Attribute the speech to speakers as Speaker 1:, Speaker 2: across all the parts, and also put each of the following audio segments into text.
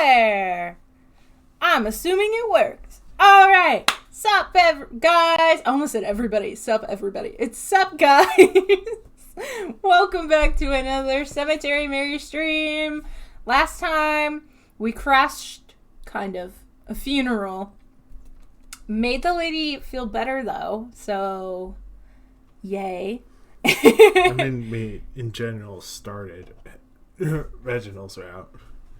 Speaker 1: there! I'm assuming it works. Alright. Sup, guys? I almost said everybody. Sup, everybody. It's sup, guys. Welcome back to another Cemetery Mary stream. Last time, we crashed, kind of, a funeral. Made the lady feel better, though. So, yay.
Speaker 2: I mean, we, in general, started Reginald's route.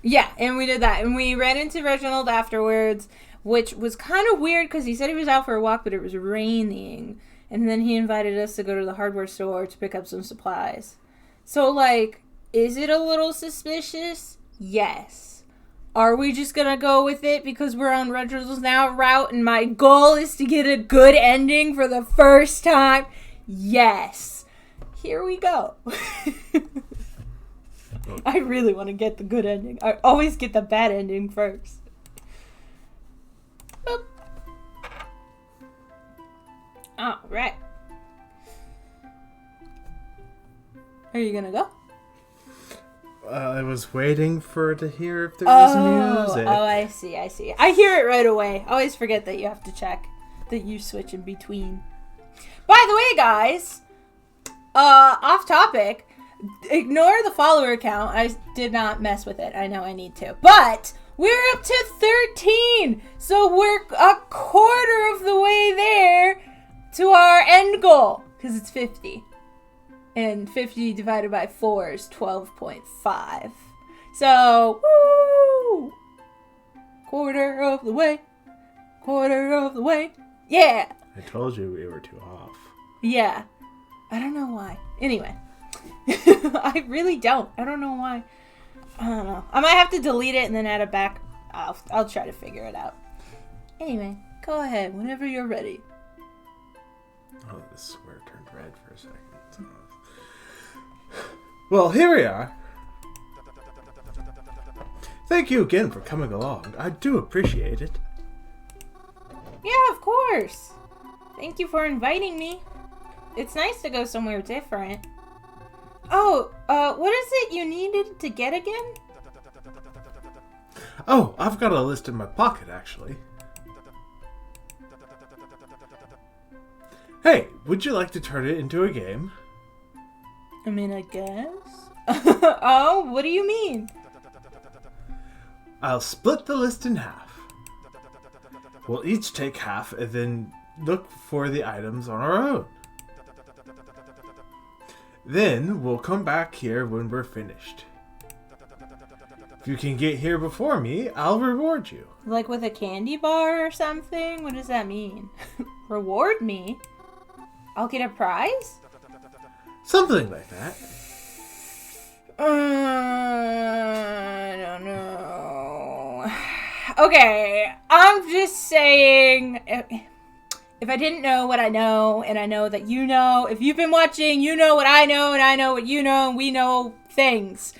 Speaker 1: Yeah, and we did that. And we ran into Reginald afterwards, which was kind of weird because he said he was out for a walk, but it was raining. And then he invited us to go to the hardware store to pick up some supplies. So, like, is it a little suspicious? Yes. Are we just going to go with it because we're on Reginald's now route and my goal is to get a good ending for the first time? Yes. Here we go. I really want to get the good ending. I always get the bad ending first. Boop. Alright. Are you gonna go?
Speaker 2: I was waiting to hear if there was music.
Speaker 1: Oh, I see. I hear it right away. I always forget that you have to check that you switch in between. By the way, guys, off topic, ignore the follower count. I did not mess with it. I know I need to. But we're up to 13. So we're a quarter of the way there to our end goal. Because it's 50. And 50 divided by 4 is 12.5. So, woo! Quarter of the way. Quarter of the way. Yeah.
Speaker 2: I told you we were too off.
Speaker 1: Yeah. I don't know why. Anyway. I really don't. I don't know why. I don't know. I might have to delete it and then add it back. I'll try to figure it out. Anyway, go ahead whenever you're ready.
Speaker 2: Oh, this square turned red for a second. Well, here we are. Thank you again for coming along. I do appreciate it.
Speaker 1: Yeah, of course. Thank you for inviting me. It's nice to go somewhere different. Oh, what is it you needed to get again?
Speaker 2: Oh, I've got a list in my pocket, actually. Hey, would you like to turn it into a game?
Speaker 1: I mean, I guess. Oh, what do you mean?
Speaker 2: I'll split the list in half. We'll each take half and then look for the items on our own. Then we'll come back here when we're finished. If you can get here before me, I'll reward you.
Speaker 1: Like with a candy bar or something? What does that mean? Reward me? I'll get a prize?
Speaker 2: Something like that.
Speaker 1: I don't know. Okay, I'm just saying, if I didn't know what I know, and I know that you know, if you've been watching, you know what I know, and I know what you know, and we know things.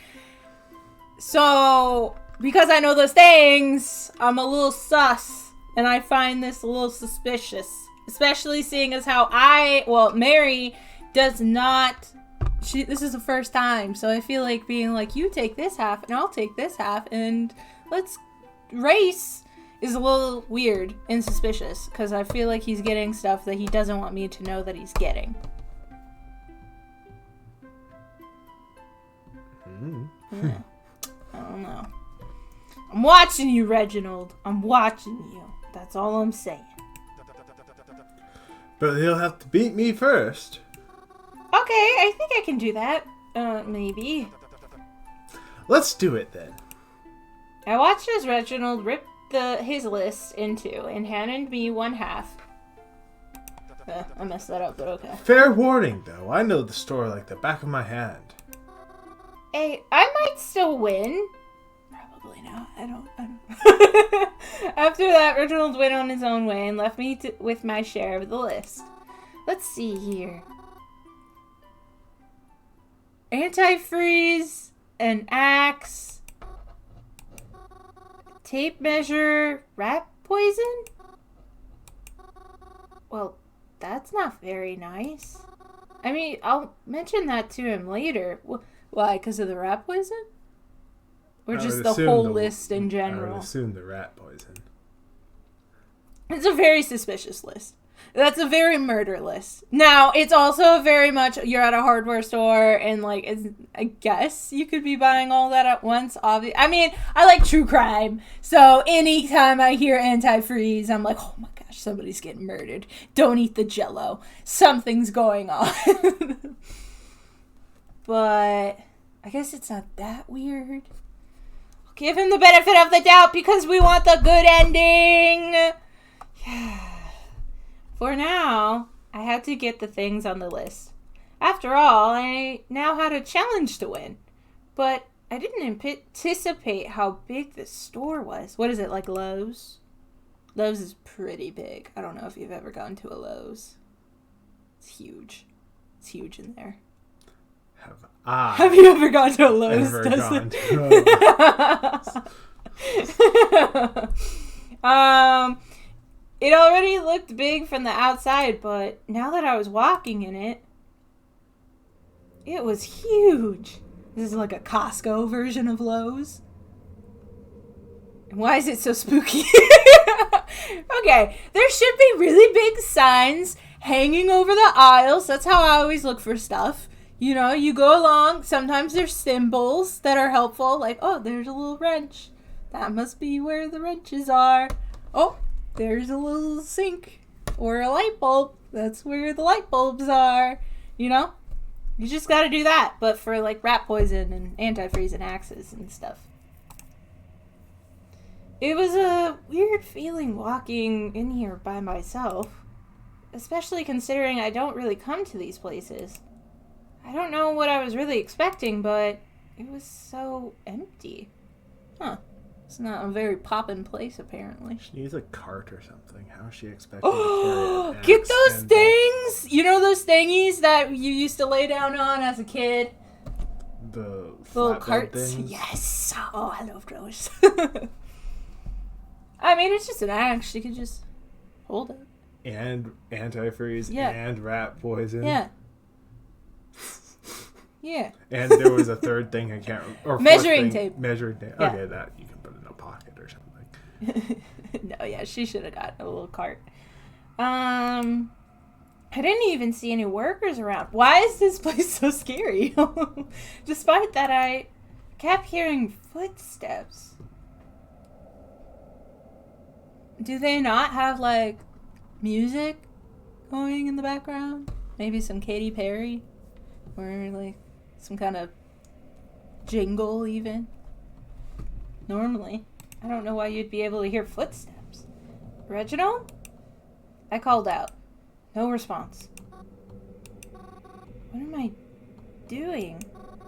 Speaker 1: So, because I know those things, I'm a little sus, and I find this a little suspicious. Especially seeing as how Mary does not, this is the first time, so I feel like being like, you take this half, and I'll take this half, and let's race is a little weird and suspicious, because I feel like he's getting stuff that he doesn't want me to know that he's getting. Yeah. I don't know. I'm watching you, Reginald. I'm watching you. That's all I'm saying.
Speaker 2: But he'll have to beat me first.
Speaker 1: Okay, I think I can do that. Maybe.
Speaker 2: Let's do it then.
Speaker 1: I watched as Reginald ripped his list in two and handed me one half. I messed that up, but okay.
Speaker 2: Fair warning, though. I know the store like the back of my hand.
Speaker 1: Hey, I might still win. Probably not. I don't. After that, Reginald went on his own way and left me with my share of the list. Let's see here. Antifreeze, an axe, tape measure, rat poison? Well, that's not very nice. I mean, I'll mention that to him later. Why, because of the rat poison? Or
Speaker 2: I
Speaker 1: just
Speaker 2: would
Speaker 1: the
Speaker 2: assume
Speaker 1: whole list in
Speaker 2: I
Speaker 1: general?
Speaker 2: would assume the rat poison.
Speaker 1: It's a very suspicious list. That's a very murder list. Now, it's also very much, you're at a hardware store and, like, I guess you could be buying all that at once. I mean, I like true crime. So anytime I hear antifreeze, I'm like, oh my gosh, somebody's getting murdered. Don't eat the Jell-O. Something's going on. But I guess it's not that weird. I'll give him the benefit of the doubt because we want the good ending. Yeah. For now, I had to get the things on the list. After all, I now had a challenge to win. But I didn't anticipate how big the store was. What is it, like Lowe's? Lowe's is pretty big. I don't know if you've ever gone to a Lowe's. It's huge. It's huge in there. Have you ever gone to a Lowe's? It already looked big from the outside, but now that I was walking in it, it was huge. This is like a Costco version of Lowe's. And why is it so spooky? Okay, there should be really big signs hanging over the aisles. That's how I always look for stuff. You know, you go along, sometimes there's symbols that are helpful, like, oh, there's a little wrench. That must be where the wrenches are. Oh, there's a little sink or a light bulb. That's where the light bulbs are. You know? You just gotta do that, but for, like, rat poison and antifreeze and axes and stuff. It was a weird feeling walking in here by myself, especially considering I don't really come to these places. I don't know what I was really expecting, but it was so empty. Huh. It's not a very poppin' place, apparently.
Speaker 2: She needs a cart or something. How is she expecting to carry an
Speaker 1: get
Speaker 2: axe
Speaker 1: those
Speaker 2: and
Speaker 1: things! You know those thingies that you used to lay down on as a kid?
Speaker 2: The
Speaker 1: little
Speaker 2: flatbed
Speaker 1: carts?
Speaker 2: things?
Speaker 1: Yes! Oh, I love those. I mean, it's just an axe. You can just hold it.
Speaker 2: And antifreeze
Speaker 1: Yeah.
Speaker 2: and rat poison.
Speaker 1: Yeah. Yeah.
Speaker 2: And there was a third thing I can't remember. Or
Speaker 1: Measuring tape.
Speaker 2: Measuring tape.
Speaker 1: Yeah.
Speaker 2: Okay, that you can put in a pocket or something.
Speaker 1: No, yeah, she should have gotten a little cart. I didn't even see any workers around. Why is this place so scary? Despite that, I kept hearing footsteps. Do they not have, like, music going in the background? Maybe some Katy Perry? Or, like, some kind of jingle, even? Normally. I don't know why you'd be able to hear footsteps. Reginald? I called out. No response. What am I doing?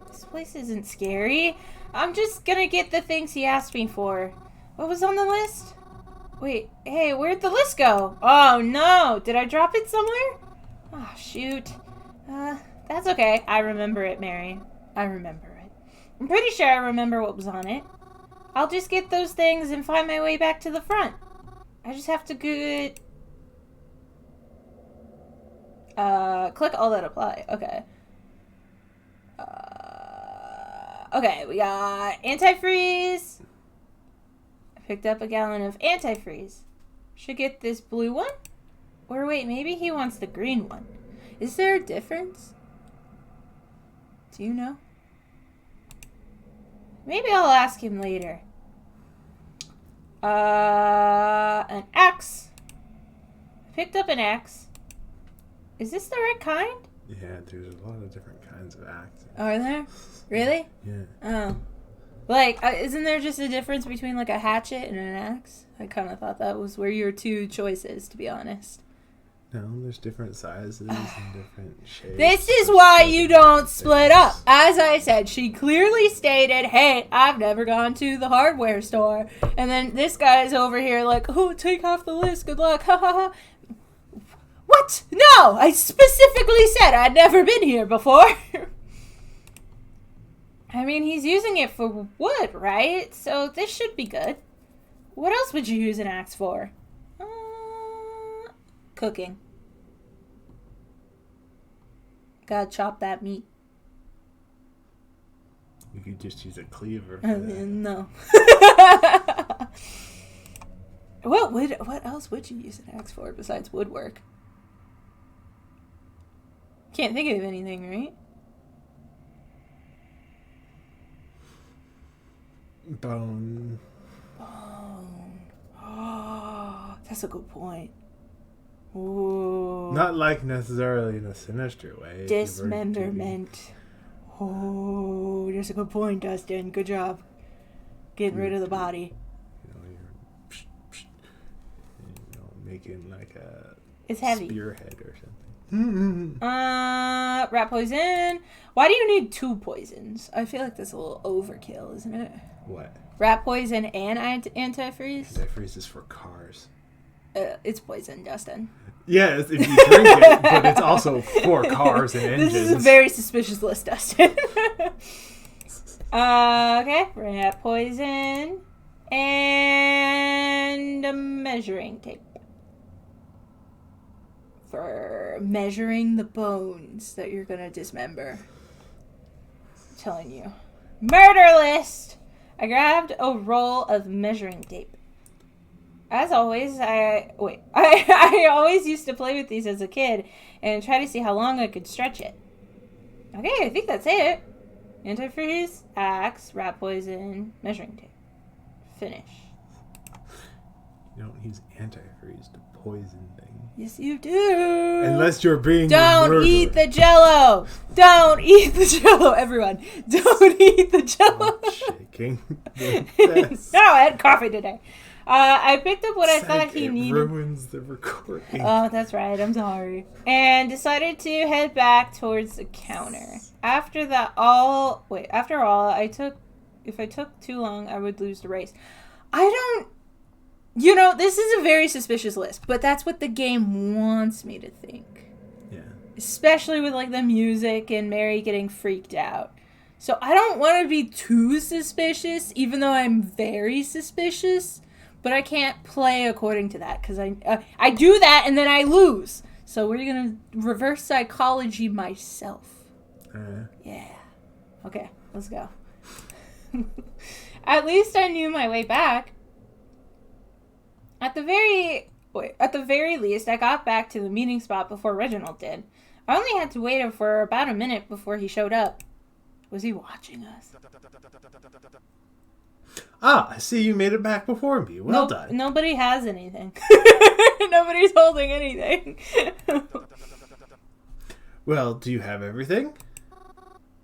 Speaker 1: This place isn't scary. I'm just gonna get the things he asked me for. What was on the list? Wait, hey, where'd the list go? Oh, no. Did I drop it somewhere? Oh, shoot. That's okay. I remember it, Mary. I remember it. I'm pretty sure I remember what was on it. I'll just get those things and find my way back to the front. I just have to get... click all that apply. Okay. Okay, we got antifreeze. I picked up a gallon of antifreeze. Should get this blue one? Or wait, maybe he wants the green one. Is there a difference? Do you know? Maybe I'll ask him later. An axe. I picked up an axe. Is this the right kind?
Speaker 2: Yeah, there's a lot of different kinds of axes.
Speaker 1: Are there? Really?
Speaker 2: Yeah.
Speaker 1: Oh. Like, isn't there just a difference between, like, a hatchet and an axe? I kind of thought that was where your two choices, to be honest.
Speaker 2: No, there's different sizes and different shapes.
Speaker 1: This is why you don't split up. As I said, she clearly stated, hey, I've never gone to the hardware store. And then this guy's over here like, oh, take off the list. Good luck. Ha ha ha. What? No, I specifically said I'd never been here before. I mean, he's using it for wood, right? So this should be good. What else would you use an axe for? Cooking. Gotta chop that meat.
Speaker 2: You could just use a cleaver for that.
Speaker 1: No. What else would you use an axe for besides woodwork? Can't think of anything, right?
Speaker 2: Bone.
Speaker 1: Oh, that's a good point. Ooh.
Speaker 2: Not like necessarily in a sinister way.
Speaker 1: Dismemberment. Oh, that's a good point, Dustin. Good job. Getting rid of the body.
Speaker 2: You're making like a
Speaker 1: It's heavy.
Speaker 2: spearhead or something.
Speaker 1: Rat poison. Why do you need 2 poisons? I feel like that's a little overkill, isn't it?
Speaker 2: What?
Speaker 1: Rat poison and antifreeze?
Speaker 2: Antifreeze is for cars.
Speaker 1: It's poison, Dustin.
Speaker 2: Yes, if you drink it, but it's also for cars and engines.
Speaker 1: This is a very suspicious list, Dustin. Okay, rat poison and a measuring tape for measuring the bones that you're gonna dismember. I'm telling you, murder list. I grabbed a roll of measuring tape. As always, I always used to play with these as a kid and try to see how long I could stretch it. Okay, I think that's it. Antifreeze, axe, rat poison, measuring tape. Finish.
Speaker 2: You don't use antifreeze to poison things.
Speaker 1: Yes, you do.
Speaker 2: Unless you're being
Speaker 1: Don't eat the Jello. Don't eat the Jello, everyone. Don't eat the Jello.
Speaker 2: Shaking.
Speaker 1: No, I had coffee today. I picked up what I thought he needed.
Speaker 2: It ruins the recording.
Speaker 1: Oh, that's right. I'm sorry. And decided to head back towards the counter. After all, if I took too long, I would lose the race. This is a very suspicious list, but that's what the game wants me to think.
Speaker 2: Yeah.
Speaker 1: Especially with like the music and Mary getting freaked out. So I don't want to be too suspicious, even though I'm very suspicious. But I can't play according to that because I do that and then I lose. So we're gonna reverse psychology myself. Yeah. Okay, let's go. At least I knew my way back. At the very least, I got back to the meeting spot before Reginald did. I only had to wait for about a minute before he showed up. Was he watching us?
Speaker 2: Ah, I see you made it back before me. Well done.
Speaker 1: Nobody has anything. Nobody's holding anything.
Speaker 2: Well, do you have everything?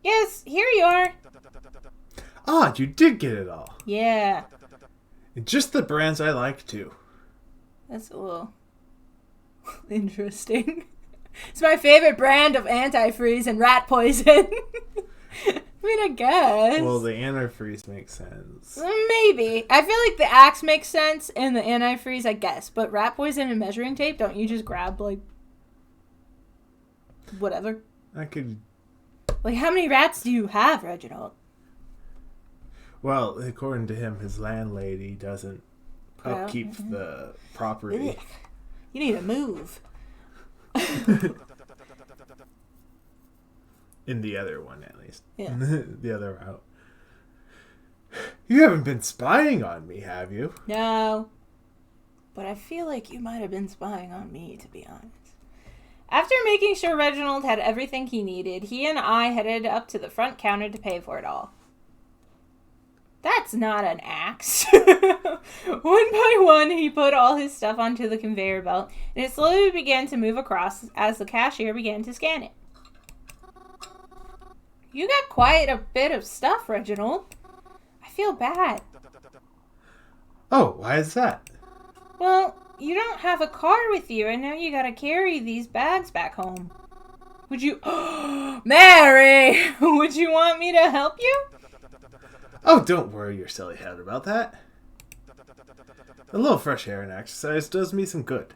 Speaker 1: Yes, here you are.
Speaker 2: Ah, you did get it all.
Speaker 1: Yeah.
Speaker 2: And just the brands I like, too.
Speaker 1: That's a little interesting. It's my favorite brand of antifreeze and rat poison. I mean, I guess.
Speaker 2: Well, the antifreeze makes sense.
Speaker 1: Maybe. I feel like the axe makes sense and the antifreeze, I guess. But rat poison and measuring tape, don't you just grab, like, whatever?
Speaker 2: I could...
Speaker 1: Like, how many rats do you have, Reginald?
Speaker 2: Well, according to him, his landlady doesn't upkeep the property.
Speaker 1: Ugh. You need to move.
Speaker 2: In the other one, at least.
Speaker 1: Yeah.
Speaker 2: The other route. You haven't been spying on me, have you?
Speaker 1: No. But I feel like you might have been spying on me, to be honest. After making sure Reginald had everything he needed, he and I headed up to the front counter to pay for it all. That's not an axe. One by one, he put all his stuff onto the conveyor belt, and it slowly began to move across as the cashier began to scan it. You got quite a bit of stuff, Reginald. I feel bad.
Speaker 2: Oh, why is that?
Speaker 1: Well, you don't have a car with you, and now you gotta carry these bags back home. Would you... Mary! Would you want me to help you?
Speaker 2: Oh, don't worry your silly head about that. A little fresh air and exercise does me some good.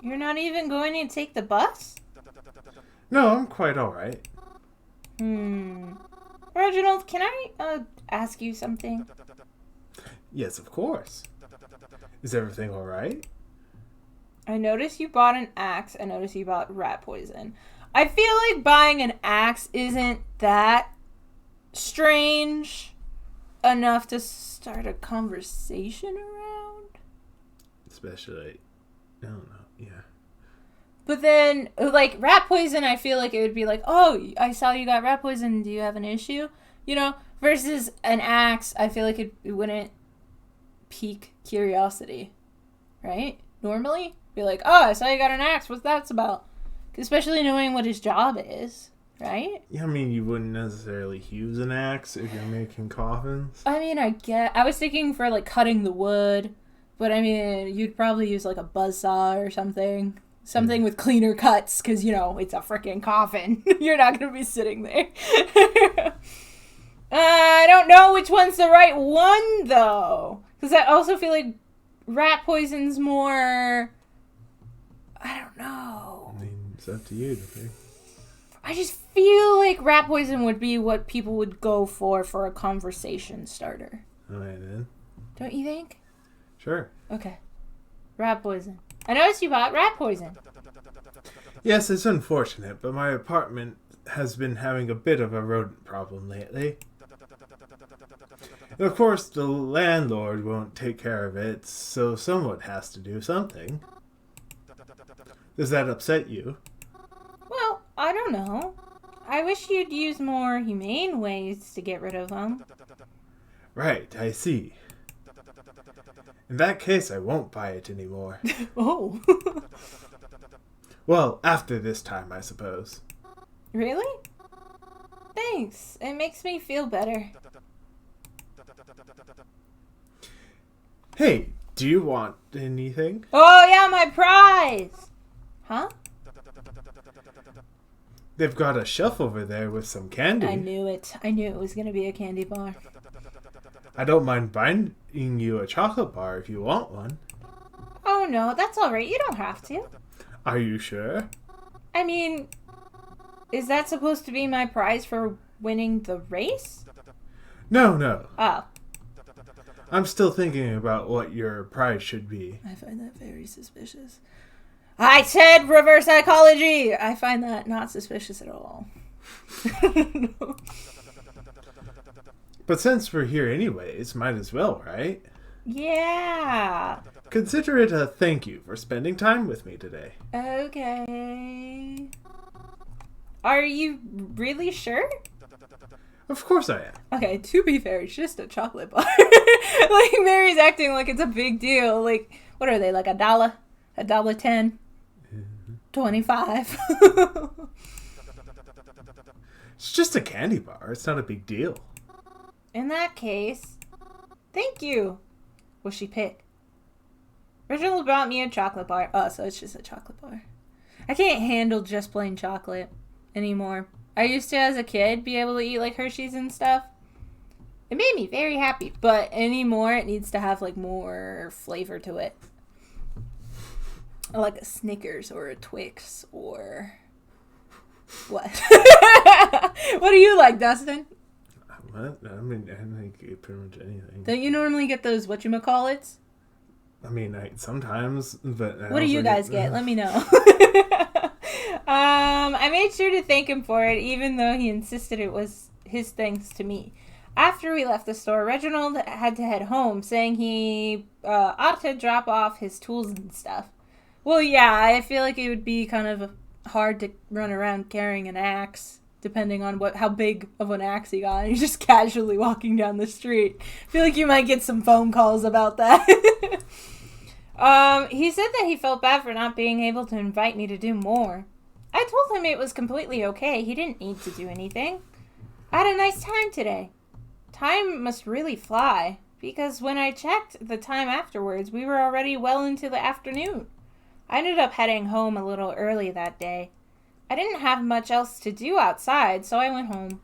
Speaker 1: You're not even going to take the bus?
Speaker 2: No, I'm quite alright.
Speaker 1: Reginald, can I ask you something?
Speaker 2: Yes, of course. Is everything alright?
Speaker 1: I noticed you bought an axe. I noticed you bought rat poison. I feel like buying an axe isn't that strange enough to start a conversation around.
Speaker 2: Especially, I don't know, yeah.
Speaker 1: But then, like, rat poison, I feel like it would be like, oh, I saw you got rat poison, do you have an issue? You know? Versus an axe, I feel like it wouldn't pique curiosity. Right? Normally? Be like, oh, I saw you got an axe, what's that about? Especially knowing what his job is. Right?
Speaker 2: Yeah, I mean, you wouldn't necessarily use an axe if you're making coffins.
Speaker 1: I mean, I was thinking for, like, cutting the wood. But, I mean, you'd probably use, like, a buzzsaw or something. Something with cleaner cuts, because, you know, it's a freaking coffin. You're not going to be sitting there. I don't know which one's the right one, though. Because I also feel like rat poison's more... I don't know.
Speaker 2: I mean, it's up to you to pick.
Speaker 1: I just feel like rat poison would be what people would go for a conversation starter.
Speaker 2: Alright, then.
Speaker 1: Don't you think?
Speaker 2: Sure.
Speaker 1: Okay. Rat poison. I noticed you bought rat poison.
Speaker 2: Yes, it's unfortunate, but my apartment has been having a bit of a rodent problem lately. And of course, the landlord won't take care of it, so someone has to do something. Does that upset you?
Speaker 1: Well, I don't know. I wish you'd use more humane ways to get rid of them.
Speaker 2: Right, I see. In that case, I won't buy it anymore.
Speaker 1: Oh.
Speaker 2: Well, after this time, I suppose.
Speaker 1: Really? Thanks. It makes me feel better.
Speaker 2: Hey, do you want anything?
Speaker 1: Oh, yeah, my prize! Huh?
Speaker 2: They've got a shelf over there with some candy.
Speaker 1: I knew it. I knew it was going to be a candy bar.
Speaker 2: I don't mind buying you a chocolate bar if you want one.
Speaker 1: Oh, no, that's all right. You don't have to.
Speaker 2: Are you sure?
Speaker 1: I mean, is that supposed to be my prize for winning the race?
Speaker 2: No.
Speaker 1: Oh.
Speaker 2: I'm still thinking about what your prize should be.
Speaker 1: I find that very suspicious. I said reverse psychology! I find that not suspicious at all. No.
Speaker 2: But since we're here anyways, might as well, right?
Speaker 1: Yeah.
Speaker 2: Consider it a thank you for spending time with me today.
Speaker 1: Okay. Are you really sure?
Speaker 2: Of course I am.
Speaker 1: Okay, to be fair, it's just a chocolate bar. Like, Mary's acting like it's a big deal. Like, what are they, like $1? $1.10? 25.
Speaker 2: It's just a candy bar. It's not a big deal.
Speaker 1: In that case, thank you. What'll she pick? Reginald brought me a chocolate bar. Oh, so it's just a chocolate bar. I can't handle just plain chocolate anymore. I used to, as a kid, be able to eat, like, Hershey's and stuff. It made me very happy. But anymore, it needs to have, like, more flavor to it. Like a Snickers or a Twix or... What? What do you like, Dustin?
Speaker 2: What? I mean, I don't get pretty much anything.
Speaker 1: Don't you normally get those whatchamacallits?
Speaker 2: I mean, sometimes, but...
Speaker 1: What do you guys get? Let me know. I made sure to thank him for it, even though he insisted it was his thanks to me. After we left the store, Reginald had to head home, saying he ought to drop off his tools and stuff. Well, yeah, I feel like it would be kind of hard to run around carrying an axe, depending on how big of an axe he got. He's just casually walking down the street. I feel like you might get some phone calls about that. He said that he felt bad for not being able to invite me to do more. I told him it was completely okay. He didn't need to do anything. I had a nice time today. Time must really fly, because when I checked the time afterwards, we were already well into the afternoon. I ended up heading home a little early that day. I didn't have much else to do outside, so I went home.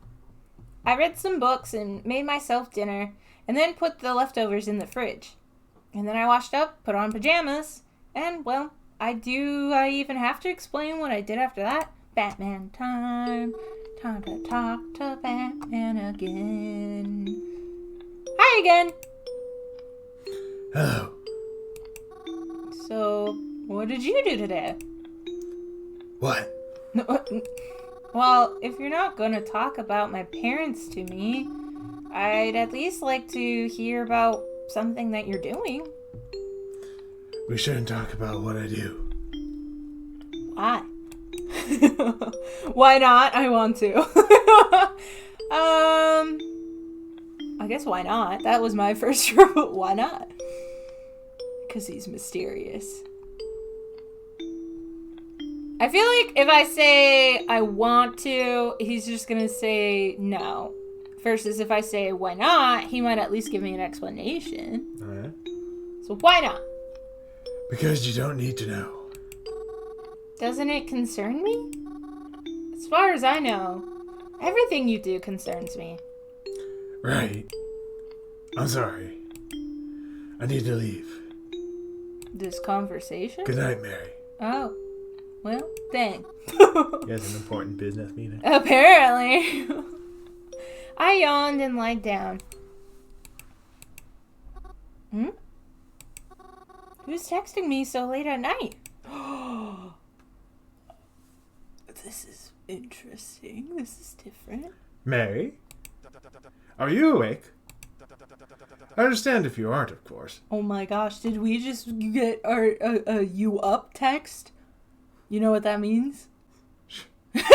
Speaker 1: I read some books and made myself dinner, and then put the leftovers in the fridge. And then I washed up, put on pajamas, and, well, I even have to explain what I did after that? Batman time. Time to talk to Batman again. Hi again.
Speaker 2: Oh.
Speaker 1: So, what did you do today?
Speaker 2: What?
Speaker 1: Well, if you're not gonna talk about my parents to me, I'd at least like to hear about something that you're doing.
Speaker 2: We shouldn't talk about what I do.
Speaker 1: Why? Why not? I want to. I guess why not? That was my first rule. Why not? Because he's mysterious. I feel like if I say I want to, he's just gonna say no. Versus if I say why not, he might at least give me an explanation.
Speaker 2: Alright.
Speaker 1: So why not?
Speaker 2: Because you don't need to know.
Speaker 1: Doesn't it concern me? As far as I know, everything you do concerns me.
Speaker 2: Right. I'm sorry. I need to leave.
Speaker 1: This conversation?
Speaker 2: Good night, Mary.
Speaker 1: Oh. Well, dang.
Speaker 2: He has an important business meeting.
Speaker 1: Apparently. I yawned and lied down. Who's texting me so late at night? This is interesting. This is different.
Speaker 2: Mary? Are you awake? I understand if you aren't, of course.
Speaker 1: Oh my gosh, did we just get our you up text? You know what that means?
Speaker 2: It's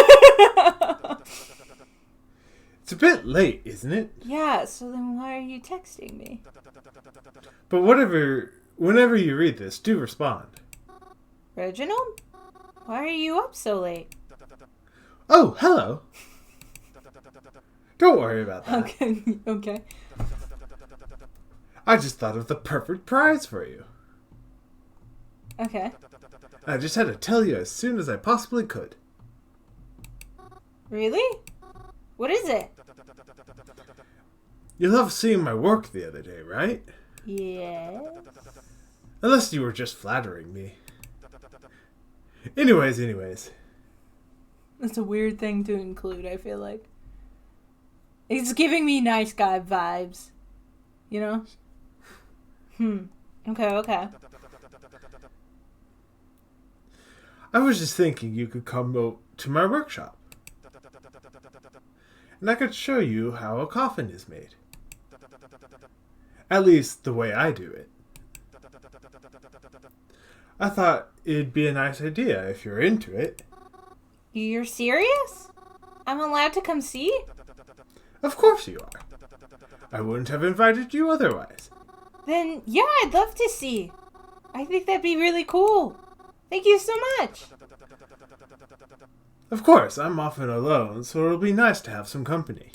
Speaker 2: a bit late, isn't it?
Speaker 1: Yeah, so then why are you texting me?
Speaker 2: But whenever you read this, do respond.
Speaker 1: Reginald? Why are you up so late?
Speaker 2: Oh, hello. Don't worry about that.
Speaker 1: Okay.
Speaker 2: I just thought of the perfect prize for you.
Speaker 1: Okay.
Speaker 2: I just had to tell you as soon as I possibly could.
Speaker 1: Really? What is it?
Speaker 2: You loved seeing my work the other day, right?
Speaker 1: Yeah.
Speaker 2: Unless you were just flattering me. Anyways.
Speaker 1: That's a weird thing to include, I feel like. It's giving me nice guy vibes. You know? Okay.
Speaker 2: I was just thinking you could come to my workshop. And I could show you how a coffin is made. At least the way I do it. I thought it'd be a nice idea if you're into it.
Speaker 1: You're serious? I'm allowed to come see?
Speaker 2: Of course you are. I wouldn't have invited you otherwise.
Speaker 1: Then, yeah, I'd love to see. I think that'd be really cool. Thank you so much.
Speaker 2: Of course, I'm often alone, so it'll be nice to have some company.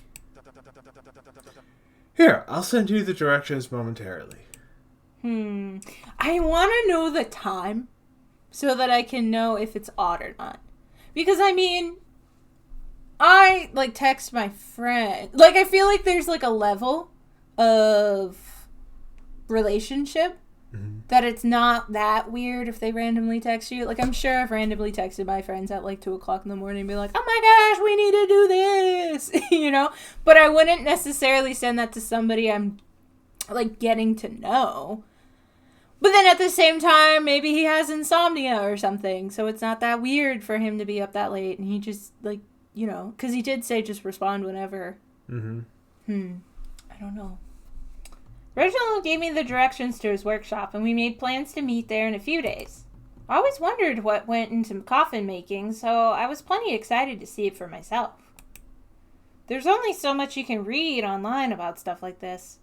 Speaker 2: Here, I'll send you the directions momentarily.
Speaker 1: I want to know the time so that I can know if it's odd or not. Because, I mean, I, text my friend. I feel like there's, a level of relationship that it's not that weird if they randomly text you. I'm sure I've randomly texted my friends at 2 o'clock in the morning and be like, oh my gosh, we need to do this, you know? But I wouldn't necessarily send that to somebody I'm, getting to know. But then at the same time, maybe he has insomnia or something, so it's not that weird for him to be up that late, and he just, because he did say just respond whenever. I don't know. Reginald gave me the directions to his workshop, and we made plans to meet there in a few days. I always wondered what went into coffin making, so I was plenty excited to see it for myself. There's only so much you can read online about stuff like this.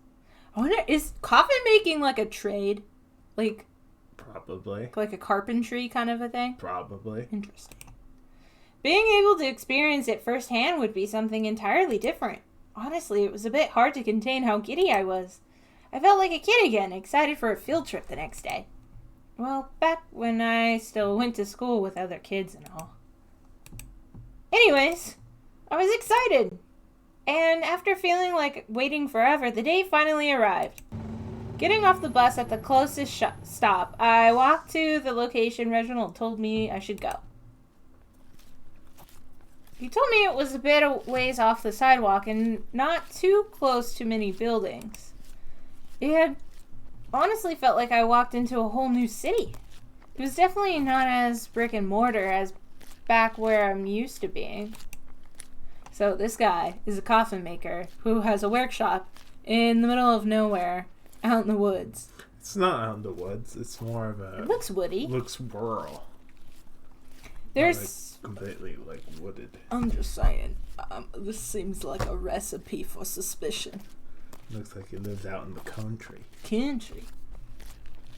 Speaker 1: I wonder, is coffin making a trade?
Speaker 2: Probably.
Speaker 1: Like a carpentry kind of a thing?
Speaker 2: Probably.
Speaker 1: Interesting. Being able to experience it firsthand would be something entirely different. Honestly, it was a bit hard to contain how giddy I was. I felt like a kid again, excited for a field trip the next day. Well, back when I still went to school with other kids and all. Anyways, I was excited. And after feeling like waiting forever, the day finally arrived. Getting off the bus at the closest stop, I walked to the location Reginald told me I should go. He told me it was a bit of ways off the sidewalk and not too close to many buildings. It had honestly felt like I walked into a whole new city. It was definitely not as brick and mortar as back where I'm used to being. So this guy is a coffin maker who has a workshop in the middle of nowhere, out in the woods.
Speaker 2: It's not out in the woods. It's more of a...
Speaker 1: It looks woody.
Speaker 2: Looks rural.
Speaker 1: There's...
Speaker 2: Not, like, completely, like, wooded.
Speaker 1: I'm just saying, this seems like a recipe for suspicion.
Speaker 2: Looks like he lives out in the country.
Speaker 1: Country.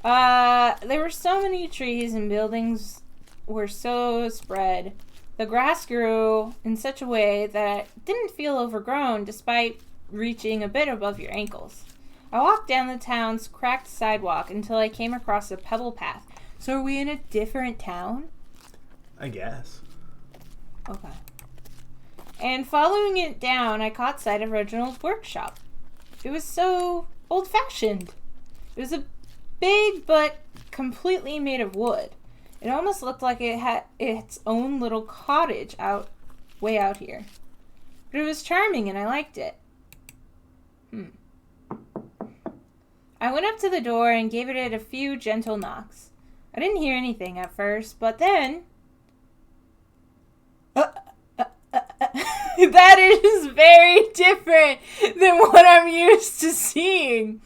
Speaker 1: There were so many trees and buildings were so spread. The grass grew in such a way that it didn't feel overgrown despite reaching a bit above your ankles. I walked down the town's cracked sidewalk until I came across a pebble path. So are we in a different town?
Speaker 2: I guess.
Speaker 1: Okay. And following it down, I caught sight of Reginald's workshop. It was so old-fashioned. It was a big but completely made of wood. It almost looked like it had its own little cottage way out here. But it was charming and I liked it. I went up to the door and gave it a few gentle knocks. I didn't hear anything at first, but then... That is very different than what I'm used to seeing.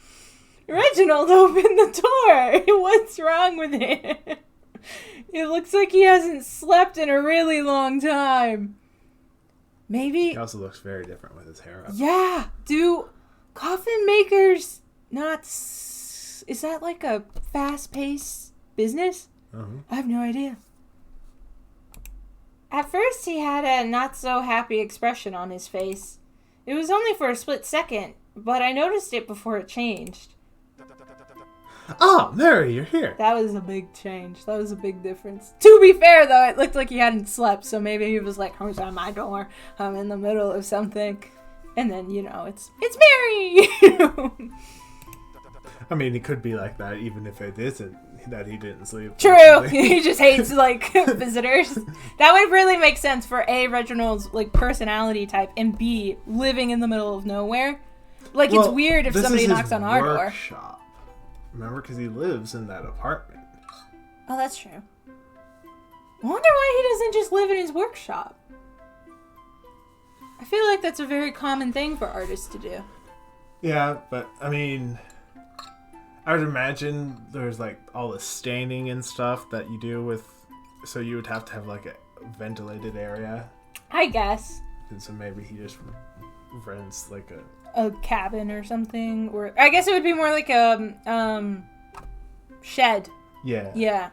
Speaker 1: Reginald opened the door. What's wrong with it? It looks like he hasn't slept in a really long time. Maybe...
Speaker 2: He also looks very different with his hair up.
Speaker 1: Yeah. Do coffin makers not... Is that like a fast-paced business?
Speaker 2: Uh-huh.
Speaker 1: I have no idea. At first, he had a not-so-happy expression on his face. It was only for a split second, but I noticed it before it changed.
Speaker 2: Oh, Mary, you're here.
Speaker 1: That was a big change. That was a big difference. To be fair, though, it looked like he hadn't slept, so maybe he was like, who's on my door? I'm in the middle of something. And then, it's Mary!
Speaker 2: I mean, it could be like that even if it isn't that he didn't sleep.
Speaker 1: True. He just hates, visitors. That would really make sense for A, Reginald's, personality type, and B, living in the middle of nowhere. It's weird if somebody knocks on our door.
Speaker 2: Workshop. Remember, because he lives in that apartment.
Speaker 1: Oh, that's true. I wonder why he doesn't just live in his workshop. I feel like that's a very common thing for artists to do.
Speaker 2: Yeah, but, I mean... I would imagine there's, all the staining and stuff that you do with... So you would have to have, a ventilated area.
Speaker 1: I guess.
Speaker 2: And so maybe he just rents,
Speaker 1: a cabin or something, or I guess it would be more like a shed.
Speaker 2: Yeah.
Speaker 1: Yeah.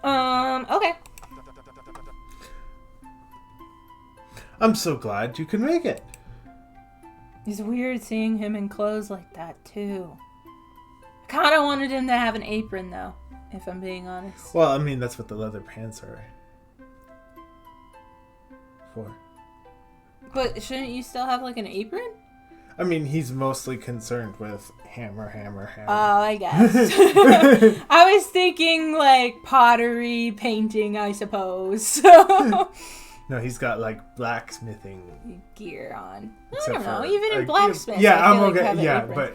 Speaker 1: Okay.
Speaker 2: I'm so glad you could make it.
Speaker 1: It's weird seeing him in clothes like that too. I kind of wanted him to have an apron though, if I'm being honest.
Speaker 2: Well, I mean that's what the leather pants are for.
Speaker 1: But shouldn't you still have an apron?
Speaker 2: I mean, he's mostly concerned with hammer.
Speaker 1: Oh, I guess. I was thinking pottery, painting, I suppose. So
Speaker 2: no, he's got blacksmithing
Speaker 1: gear on.
Speaker 2: Except
Speaker 1: I don't know.
Speaker 2: for,
Speaker 1: Even in blacksmith,
Speaker 2: yeah,
Speaker 1: I
Speaker 2: I'm
Speaker 1: feel
Speaker 2: okay.
Speaker 1: have an
Speaker 2: Yeah,
Speaker 1: apron.
Speaker 2: but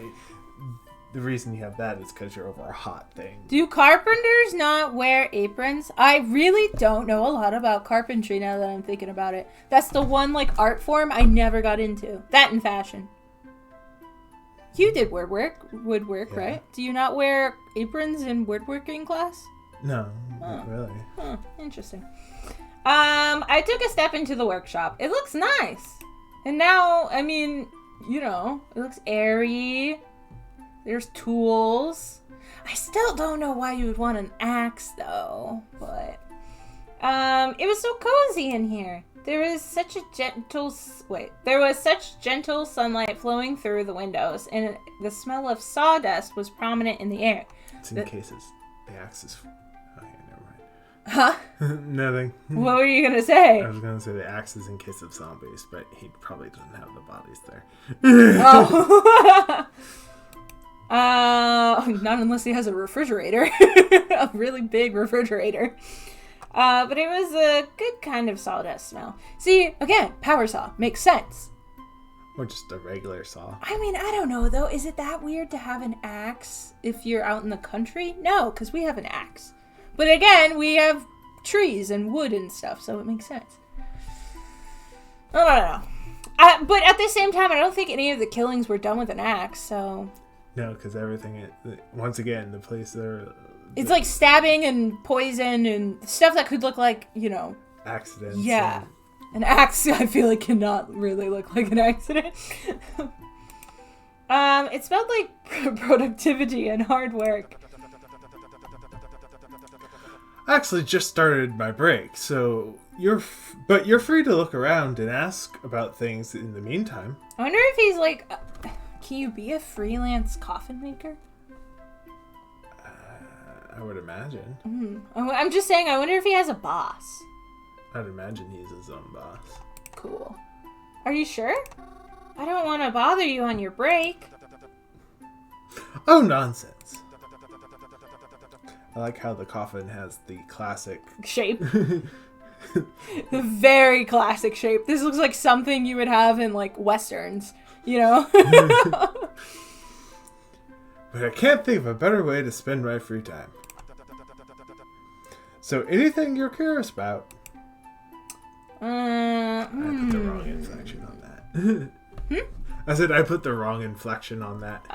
Speaker 2: the reason you have that is because you're over a hot thing.
Speaker 1: Do carpenters not wear aprons? I really don't know a lot about carpentry now that I'm thinking about it. That's the one art form I never got into. That and fashion. You did woodwork,
Speaker 2: Yeah.
Speaker 1: right? Do you not wear aprons in woodworking class?
Speaker 2: No, not really.
Speaker 1: Huh, interesting. I took a step into the workshop. It looks nice. And now, I mean, it looks airy. There's tools. I still don't know why you would want an axe, though. But, it was so cozy in here. There was such gentle sunlight flowing through the windows, and the smell of sawdust was prominent in the air.
Speaker 2: It's in cases. The axe is... Okay, never mind.
Speaker 1: Huh?
Speaker 2: Nothing.
Speaker 1: What were you gonna say?
Speaker 2: I was gonna say the axe is in case of zombies, but he probably doesn't have the bodies there.
Speaker 1: Oh. Not unless he has a refrigerator. A really big refrigerator. But it was a good kind of sawdust smell. See, again, power saw. Makes sense.
Speaker 2: Or just a regular saw.
Speaker 1: I mean, I don't know, though. Is it that weird to have an axe if you're out in the country? No, because we have an axe. But again, we have trees and wood and stuff, so it makes sense. I don't know. But at the same time, I don't think any of the killings were done with an axe, so...
Speaker 2: No, because everything... Once again, the place there...
Speaker 1: It's like stabbing and poison and stuff that could look like, you know...
Speaker 2: Accidents.
Speaker 1: Yeah. An axe, I feel like, cannot really look like an accident. It smelled like productivity and hard work.
Speaker 2: I actually just started my break, so you're free to look around and ask about things in the meantime.
Speaker 1: I wonder if he's like, can you be a freelance coffin maker?
Speaker 2: I would imagine.
Speaker 1: I'm just saying, I wonder if he has a boss.
Speaker 2: I'd imagine he's his own boss.
Speaker 1: Cool. Are you sure? I don't want to bother you on your break.
Speaker 2: Oh, nonsense. I like how the coffin has the classic...
Speaker 1: shape. The very classic shape. This looks like something you would have in, like, westerns, you know?
Speaker 2: But I can't think of a better way to spend my free time. So, anything you're curious about? I put the wrong inflection on that. I said I put the wrong inflection on that.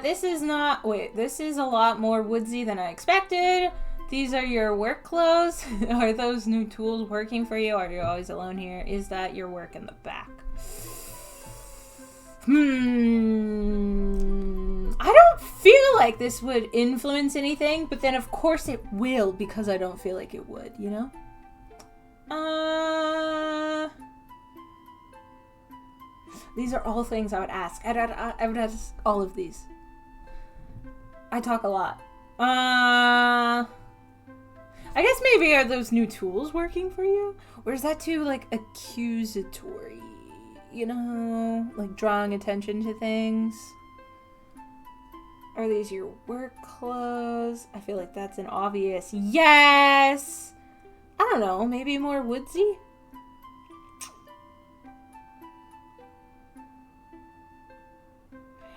Speaker 1: This is not... Wait, this is a lot more woodsy than I expected. These are your work clothes. Are those new tools working for you? Are you always alone here? Is that your work in the back? I don't feel like this would influence anything, but then of course it will because I don't feel like it would, you know? These are all things I would ask. I would ask all of these. I talk a lot. I guess maybe are those new tools working for you? Or is that too, like, accusatory? You know? Like, drawing attention to things? Are these your work clothes? I feel like that's an obvious yes! I don't know, maybe more woodsy?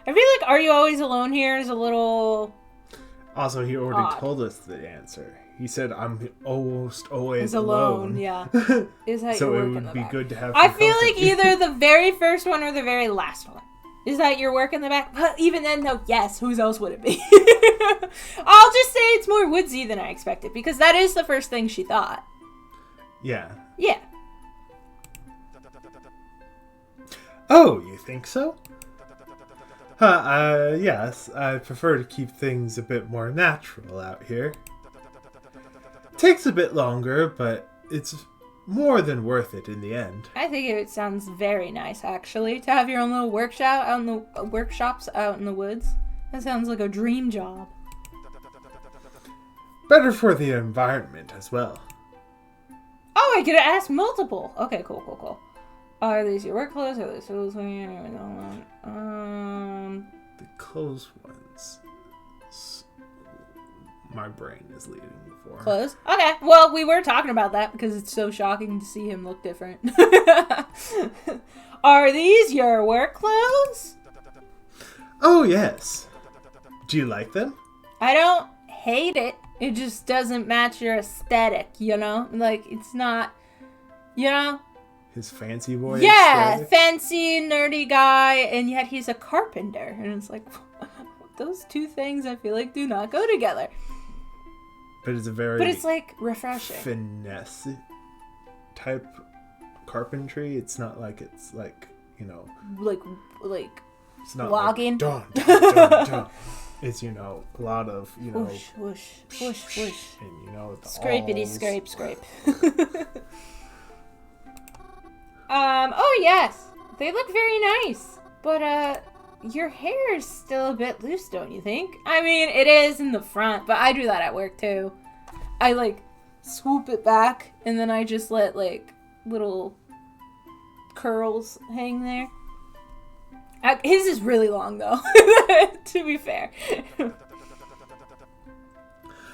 Speaker 1: I feel like Are You Always Alone Here is a little...
Speaker 2: Also, he already
Speaker 1: odd.
Speaker 2: told us the answer. He said, I'm almost always
Speaker 1: alone. Yeah. Is that
Speaker 2: so
Speaker 1: your
Speaker 2: it
Speaker 1: work in
Speaker 2: would
Speaker 1: the
Speaker 2: be
Speaker 1: back?
Speaker 2: good to have
Speaker 1: I
Speaker 2: some
Speaker 1: feel
Speaker 2: company.
Speaker 1: like either the very first one or the very last one. Is that your work in the back? But even then, though, yes. Whose else would it be? I'll just say it's more woodsy than I expected because that is the first thing she thought.
Speaker 2: Yeah.
Speaker 1: Yeah.
Speaker 2: Oh, you think so? Yes. I prefer to keep things a bit more natural out here. Takes a bit longer, but it's more than worth it in the end.
Speaker 1: I think it sounds very nice, actually, to have your own little workshop out in the workshops out in the woods. That sounds like a dream job.
Speaker 2: Better for the environment as well.
Speaker 1: Oh, I could ask multiple. Okay, cool. Are these your work clothes? Are these tools?
Speaker 2: The clothes ones. My brain is leading for.
Speaker 1: Clothes? Okay. Well, we were talking about that because it's so shocking to see him look different. Are these your work clothes?
Speaker 2: Oh, yes. Do you like them?
Speaker 1: I don't hate it. It just doesn't match your aesthetic, you know? Like, it's not, you know?
Speaker 2: His fancy boy
Speaker 1: Yeah,
Speaker 2: aesthetic?
Speaker 1: fancy, nerdy guy, and yet he's a carpenter. And it's like, those two things I feel like do not go together.
Speaker 2: But it's a very...
Speaker 1: But it's, like, refreshing.
Speaker 2: finesse type carpentry. It's not like it's like, you know...
Speaker 1: Like
Speaker 2: it's not
Speaker 1: logging.
Speaker 2: like dun, dun, dun, dun. It's, you know, a lot of, you know...
Speaker 1: Whoosh, whoosh, whoosh, whoosh.
Speaker 2: And, you know, the
Speaker 1: Scrapity,
Speaker 2: alls.
Speaker 1: scrape. Oh, yes. They look very nice. But, your hair is still a bit loose, don't you think? I mean, it is in the front, but I do that at work, too. I, like, swoop it back, and then I just let, like, little curls hang there. His is really long, though, to be fair.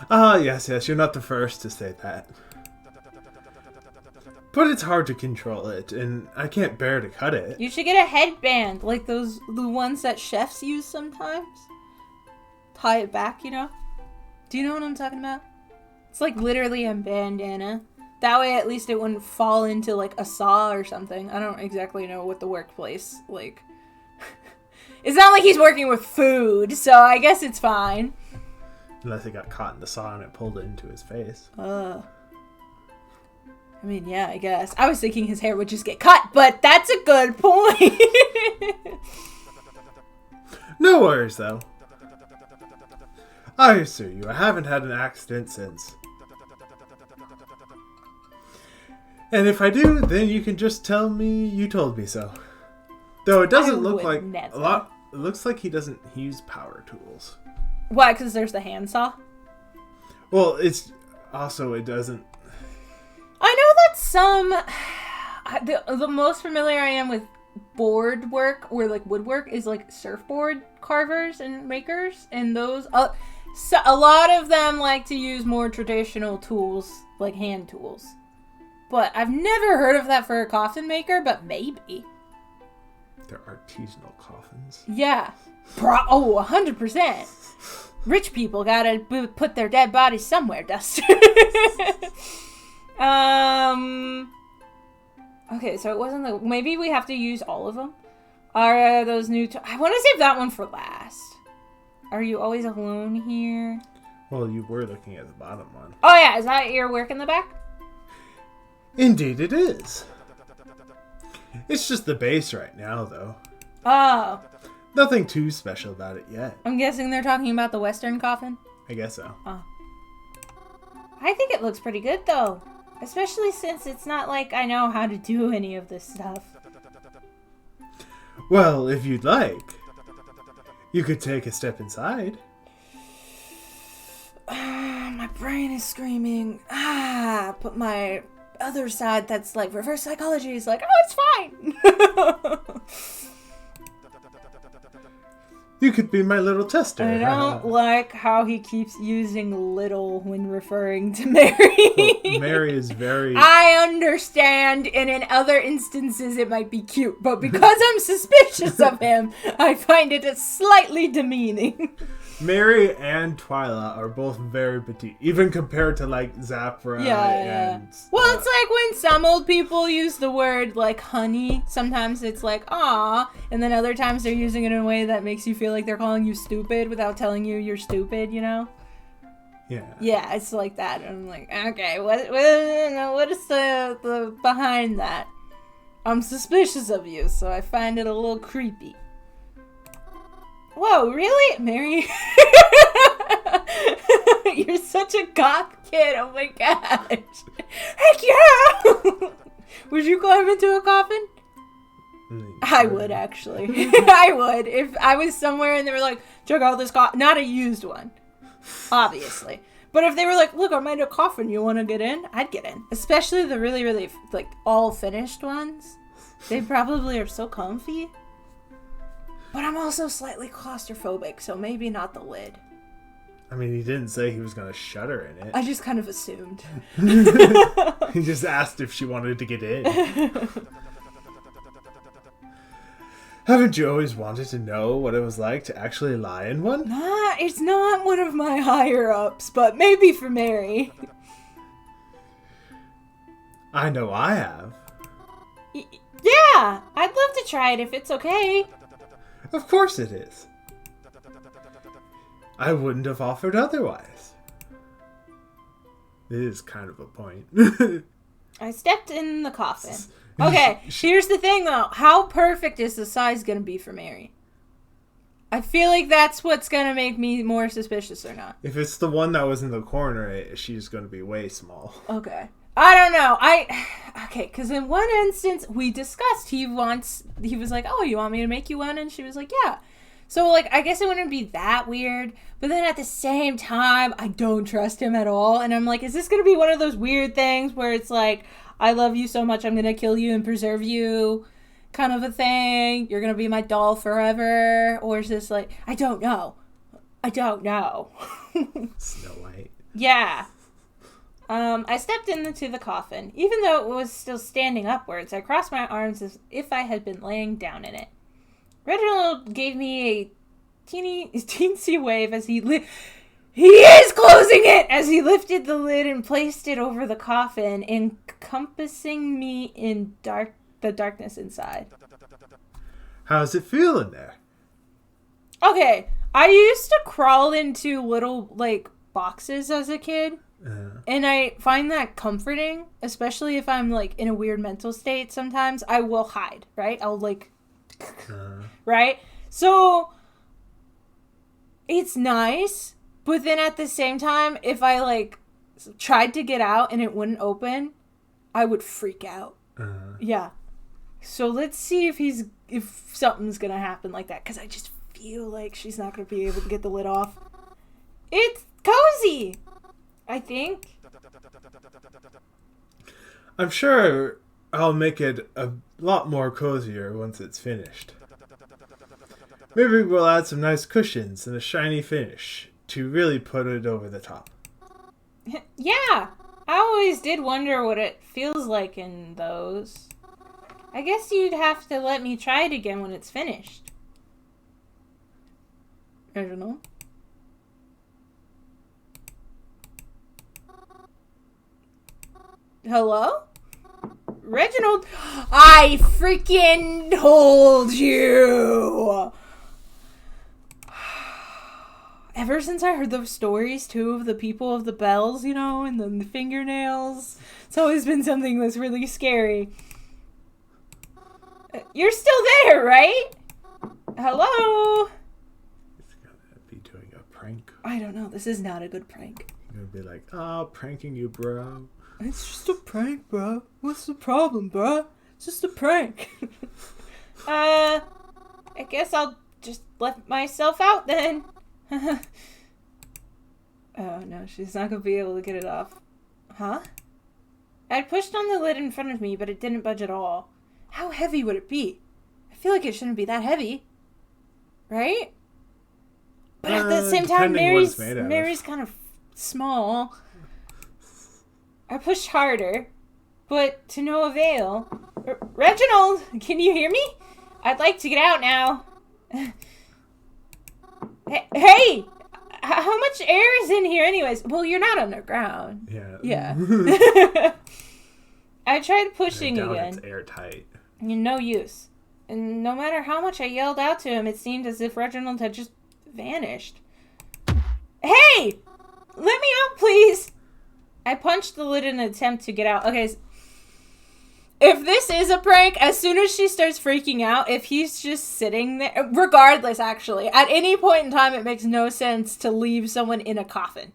Speaker 2: Yes, you're not the first to say that. But it's hard to control it, and I can't bear to cut it.
Speaker 1: You should get a headband, like the ones that chefs use sometimes. Tie it back, you know? Do you know what I'm talking about? It's like literally a bandana That way, at least it wouldn't fall into, like, a saw or something. I don't exactly know what the workplace, like... It's not like he's working with food, so I guess it's fine.
Speaker 2: Unless it got caught in the saw and it pulled it into his face.
Speaker 1: I mean, yeah, I guess. I was thinking his hair would just get cut, but that's a good point.
Speaker 2: No worries, though. I assure you, I haven't had an accident since. And if I do, then you can just tell me you told me so. Though it doesn't look like
Speaker 1: never.
Speaker 2: a lot. It looks like he doesn't use power tools.
Speaker 1: Why? Because there's the handsaw?
Speaker 2: Well, it's also, it doesn't...
Speaker 1: I know that some... The most familiar I am with board work or like woodwork is like surfboard carvers and makers, and those... so a lot of them like to use more traditional tools, like hand tools. But I've never heard of that for a coffin maker, but maybe.
Speaker 2: They're artisanal coffins.
Speaker 1: Yeah. 100%. Rich people gotta put their dead bodies somewhere, Duster. Okay, so it wasn't the... Maybe we have to use all of them? Are those new... I want to save that one for last. Are you always alone here?
Speaker 2: Well, you were looking at the bottom one.
Speaker 1: Oh, yeah. Is that your work in the back?
Speaker 2: Indeed it is. It's just the base right now, though.
Speaker 1: Oh.
Speaker 2: Nothing too special about it yet.
Speaker 1: I'm guessing they're talking about the Western coffin?
Speaker 2: I guess so.
Speaker 1: Oh. I think it looks pretty good, though. Especially since it's not like I know how to do any of this stuff.
Speaker 2: Well, if you'd like, you could take a step inside.
Speaker 1: My brain is screaming. But my other side that's like reverse psychology is like, oh, it's fine.
Speaker 2: You could be my little tester.
Speaker 1: I don't like how he keeps using little when referring to Mary.
Speaker 2: Well, Mary is very...
Speaker 1: I understand, and in other instances it might be cute, but because I'm suspicious of him, I find it slightly demeaning.
Speaker 2: Mary and Twyla are both very petite, even compared to, like, Zapra and...
Speaker 1: Well, it's like when some old people use the word, like, honey. Sometimes it's like, aw, and then other times they're using it in a way that makes you feel like they're calling you stupid without telling you you're stupid, you know?
Speaker 2: Yeah.
Speaker 1: Yeah, it's like that. And I'm like, okay, what is the behind that? I'm suspicious of you, so I find it a little creepy. Whoa, really? Mary? You're such a goth kid. Oh my gosh. Heck yeah! Would you climb into a coffin? I would, actually. I would. If I was somewhere and they were like, check out this coffin. Not a used one. Obviously. But if they were like, look, I made a coffin. You want to get in? I'd get in. Especially the really, really, like, all finished ones. They probably are so comfy. But I'm also slightly claustrophobic, so maybe not the lid.
Speaker 2: I mean, he didn't say he was going to shudder in it.
Speaker 1: I just kind of assumed.
Speaker 2: He just asked if she wanted to get in. Haven't you always wanted to know what it was like to actually lie in one?
Speaker 1: Nah, it's not one of my higher-ups, but maybe for Mary.
Speaker 2: I know I have.
Speaker 1: Yeah, I'd love to try it if it's okay.
Speaker 2: Of course it is. I wouldn't have offered otherwise. It is kind of a point.
Speaker 1: I stepped in the coffin. Okay, here's the thing though. How perfect is the size going to be for Mary? I feel like that's what's going to make me more suspicious or not.
Speaker 2: If it's the one that was in the corner, she's going to be way small.
Speaker 1: Okay. I don't know. Okay, because in one instance, we discussed he was like, oh, you want me to make you one? And she was like, yeah. So, like, I guess it wouldn't be that weird. But then at the same time, I don't trust him at all. And I'm like, is this going to be one of those weird things where it's like, I love you so much, I'm going to kill you and preserve you kind of a thing? You're going to be my doll forever? Or is this like, I don't know.
Speaker 2: Snow White.
Speaker 1: Yeah. I stepped into the coffin. Even though it was still standing upwards, I crossed my arms as if I had been laying down in it. Reginald gave me a teensy wave as he He is closing it! As he lifted the lid and placed it over the coffin, encompassing me in the darkness inside.
Speaker 2: How's it feel in there?
Speaker 1: Okay, I used to crawl into little, like, boxes as a kid. And I find that comforting, especially if I'm, like, in a weird mental state sometimes. I will hide, right? I'll, like, right? So, it's nice, but then at the same time, if I, like, tried to get out and it wouldn't open, I would freak out. Yeah. So let's see if something's gonna happen like that, because I just feel like she's not gonna be able to get the lid off. It's cozy, I think.
Speaker 2: I'm sure I'll make it a lot more cozier once it's finished. Maybe we'll add some nice cushions and a shiny finish to really put it over the top.
Speaker 1: Yeah, I always did wonder what it feels like in those. I guess you'd have to let me try it again when it's finished. Reginald? Hello? Reginald? I freaking told you! Ever since I heard those stories, too, of the people of the bells, you know, and the fingernails, it's always been something that's really scary. You're still there, right? Hello?
Speaker 2: It's gonna be doing a prank.
Speaker 1: I don't know. This is not a good prank.
Speaker 2: You're gonna be like, oh, pranking you, bro.
Speaker 1: It's just a prank, bro. What's the problem, bro? It's just a prank. I guess I'll just let myself out then. Oh, no. She's not gonna be able to get it off. Huh? I pushed on the lid in front of me, but it didn't budge at all. How heavy would it be? I feel like it shouldn't be that heavy. Right? But at the same time, Mary's kind of small. I pushed harder, but to no avail. Reginald, can you hear me? I'd like to get out now. Hey! How much air is in here anyways? Well, you're not underground.
Speaker 2: Yeah.
Speaker 1: I tried pushing again.
Speaker 2: It's airtight.
Speaker 1: No use. And no matter how much I yelled out to him, it seemed as if Reginald had just vanished. Hey! Let me out, please! I punched the lid in an attempt to get out. Okay, if this is a prank, as soon as she starts freaking out, if he's just sitting there, regardless, actually, at any point in time, it makes no sense to leave someone in a coffin.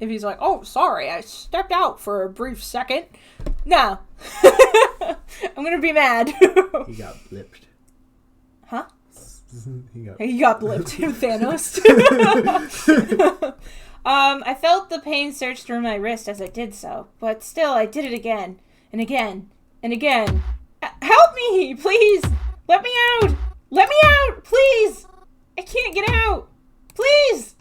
Speaker 1: If he's like, oh, sorry, I stepped out for a brief second. No. I'm gonna be mad.
Speaker 2: He got blipped.
Speaker 1: Huh?
Speaker 2: He
Speaker 1: got blipped. Thanos. I felt the pain surge through my wrist as I did so, but still, I did it again, and again, and again. Help me, please! Let me out! Let me out, please! I can't get out! Please!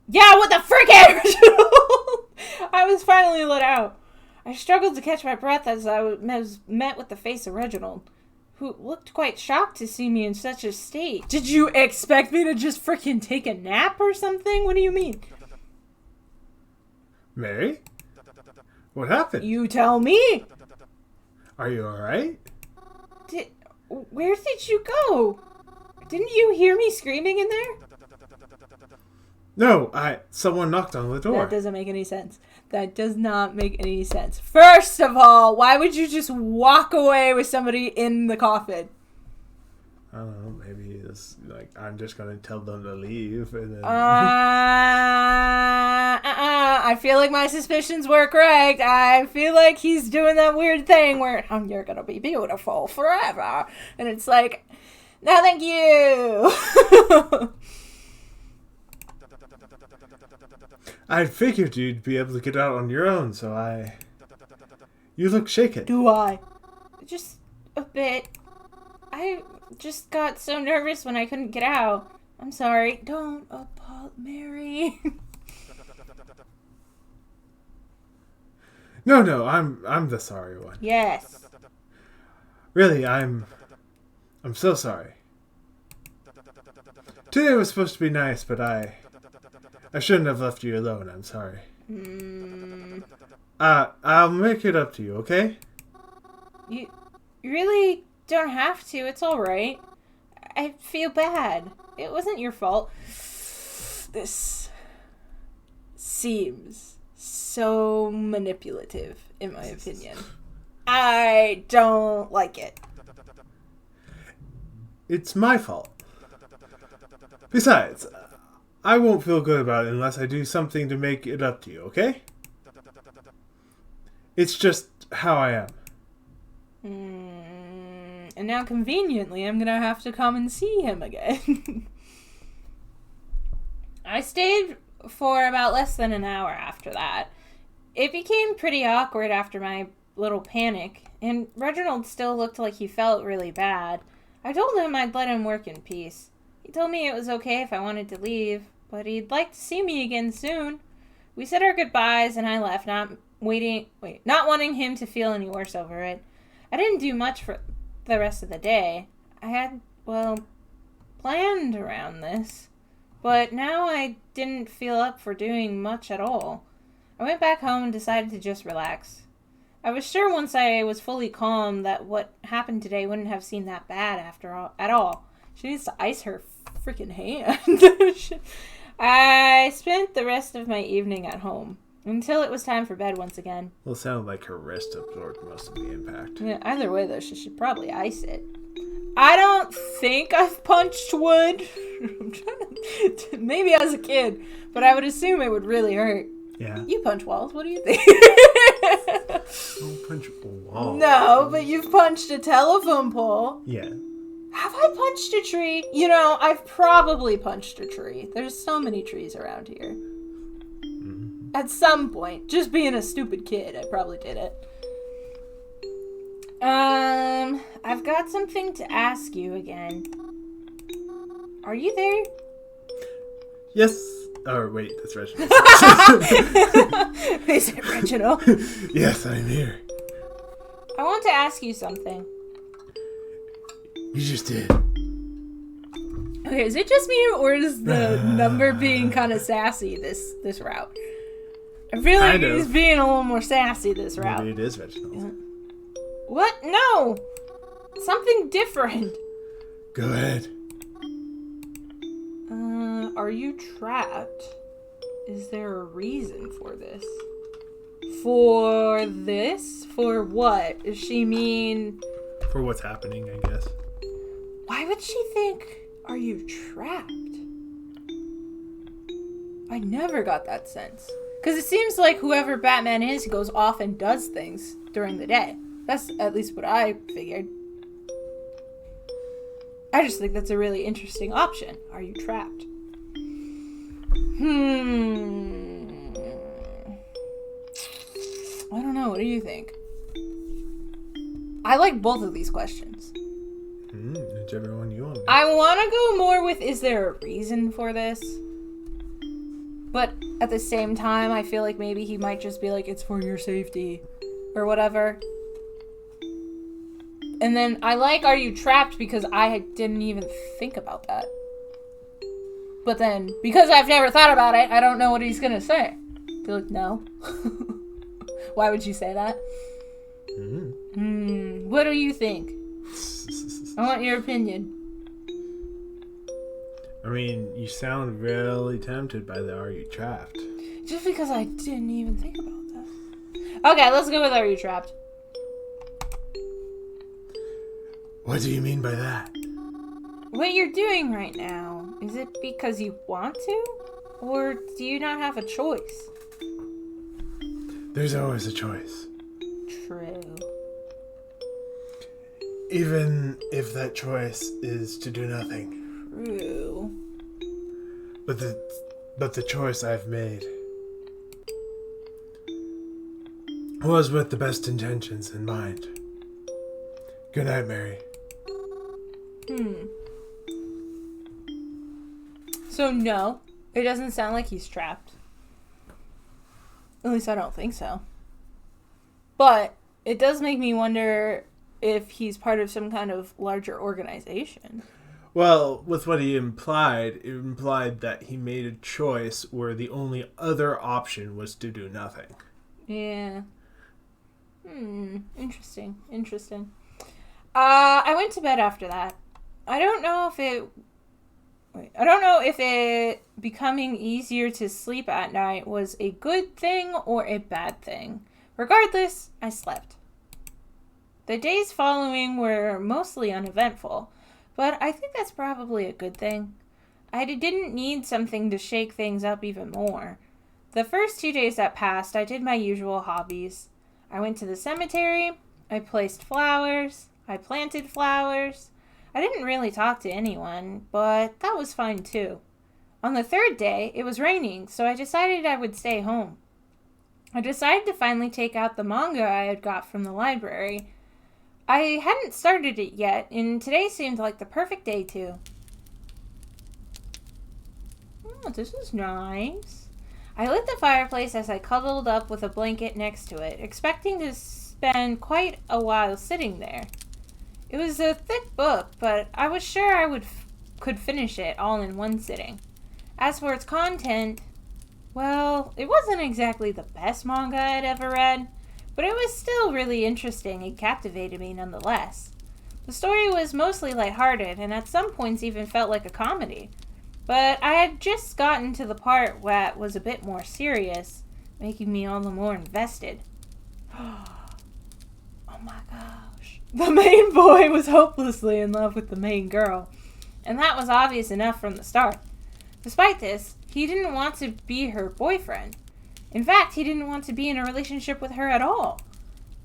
Speaker 1: Yeah, what the frick, Reginald? I was finally let out. I struggled to catch my breath as I was met with the face of Reginald, who looked quite shocked to see me in such a state. Did you expect me to just frickin' take a nap or something? What do you mean?
Speaker 2: Mary? What happened?
Speaker 1: You tell me.
Speaker 2: Are you alright?
Speaker 1: Where did you go? Didn't you hear me screaming in there?
Speaker 2: No, someone knocked on the door.
Speaker 1: That doesn't make any sense. That does not make any sense. First of all, why would you just walk away with somebody in the coffin?
Speaker 2: I don't know, maybe it's like, I'm just going to tell them to leave. And then...
Speaker 1: I feel like my suspicions were correct. I feel like he's doing that weird thing where, oh, you're going to be beautiful forever. And it's like, no, thank you.
Speaker 2: I figured you'd be able to get out on your own, so You look shaken.
Speaker 1: Do I? Just a bit. I just got so nervous when I couldn't get out. I'm sorry. Don't apologize, Mary.
Speaker 2: No, I'm the sorry one.
Speaker 1: Yes.
Speaker 2: Really, I'm so sorry. Today was supposed to be nice, but I shouldn't have left you alone. I'm sorry. I'll make it up to you, okay?
Speaker 1: You really don't have to. It's all right. I feel bad. It wasn't your fault. This seems so manipulative, in my opinion. I don't like it.
Speaker 2: It's my fault. Besides, I won't feel good about it unless I do something to make it up to you, okay? It's just how I am.
Speaker 1: And now, conveniently, I'm gonna have to come and see him again. I stayed for about less than an hour after that. It became pretty awkward after my little panic, and Reginald still looked like he felt really bad. I told him I'd let him work in peace. He told me it was okay if I wanted to leave, but he'd like to see me again soon. We said our goodbyes, and I left, not wanting him to feel any worse over it. I didn't do much for the rest of the day. I had, planned around this, but now I didn't feel up for doing much at all. I went back home and decided to just relax. I was sure once I was fully calm that what happened today wouldn't have seemed that bad at all. She needs to ice her freaking hand. I spent the rest of my evening at home until it was time for bed once again.
Speaker 2: Well, it sounded like her wrist absorbed most of the impact.
Speaker 1: Yeah, either way, though, she should probably ice it. I don't think I've punched wood. Maybe as a kid, but I would assume it would really hurt.
Speaker 2: Yeah.
Speaker 1: You punch walls. What do you think?
Speaker 2: Don't punch a wall.
Speaker 1: No, but you've punched a telephone pole.
Speaker 2: Yeah.
Speaker 1: Have I punched a tree? You know, I've probably punched a tree. There's so many trees around here.
Speaker 2: Mm-hmm.
Speaker 1: At some point, just being a stupid kid, I probably did it. I've got something to ask you again. Are you there?
Speaker 2: Yes. Oh, wait, that's Reginald.
Speaker 1: Is it Reginald?
Speaker 2: Yes, I'm here.
Speaker 1: I want to ask you something.
Speaker 2: You just did.
Speaker 1: Okay, is it just me, or is the number being kind of sassy this route? I feel like he's being a little more sassy this route.
Speaker 2: Maybe it is Reginald.
Speaker 1: Yeah. What? No! Something different.
Speaker 2: Go ahead.
Speaker 1: Are you trapped? Is there a reason for this? For this? For what? Does she mean...
Speaker 2: For what's happening, I guess.
Speaker 1: Why would she think, are you trapped? I never got that sense. Because it seems like whoever Batman is goes off and does things during the day. That's at least what I figured. I just think that's a really interesting option. Are you trapped? I don't know. What do you think? I like both of these questions.
Speaker 2: Whichever one you want.
Speaker 1: I want to go more with, is there a reason for this? But at the same time, I feel like maybe he might just be like, it's for your safety. Or whatever. And then I like, are you trapped? Because I didn't even think about that. But then, because I've never thought about it, I don't know what he's going to say. Be like, no. Why would you say that? What do you think? I want your opinion.
Speaker 2: I mean, you sound really tempted by the are you trapped?
Speaker 1: Just because I didn't even think about that. Okay, let's go with are you trapped.
Speaker 2: What do you mean by that?
Speaker 1: What you're doing right now, is it because you want to? Or do you not have a choice?
Speaker 2: There's always a choice.
Speaker 1: True.
Speaker 2: Even if that choice is to do nothing.
Speaker 1: True.
Speaker 2: But the choice I've made was with the best intentions in mind. Good night, Mary.
Speaker 1: So no, it doesn't sound like he's trapped. At least I don't think so. But it does make me wonder if he's part of some kind of larger organization.
Speaker 2: Well, with what he implied, it implied that he made a choice where the only other option was to do nothing.
Speaker 1: Yeah. Interesting. I went to bed after that. I don't know if it becoming easier to sleep at night was a good thing or a bad thing. Regardless, I slept. The days following were mostly uneventful, but I think that's probably a good thing. I didn't need something to shake things up even more. The first 2 days that passed, I did my usual hobbies. I went to the cemetery, I placed flowers, I planted flowers. I didn't really talk to anyone, but that was fine too. On the third day, it was raining, so I decided I would stay home. I decided to finally take out the manga I had got from the library. I hadn't started it yet, and today seemed like the perfect day too. Oh, this is nice. I lit the fireplace as I cuddled up with a blanket next to it, expecting to spend quite a while sitting there. It was a thick book, but I was sure I could finish it all in one sitting. As for its content, well, it wasn't exactly the best manga I'd ever read, but it was still really interesting and captivated me nonetheless. The story was mostly lighthearted, and at some points even felt like a comedy. But I had just gotten to the part that was a bit more serious, making me all the more invested. Oh my gosh. The main boy was hopelessly in love with the main girl, and that was obvious enough from the start. Despite this, he didn't want to be her boyfriend. In fact, he didn't want to be in a relationship with her at all.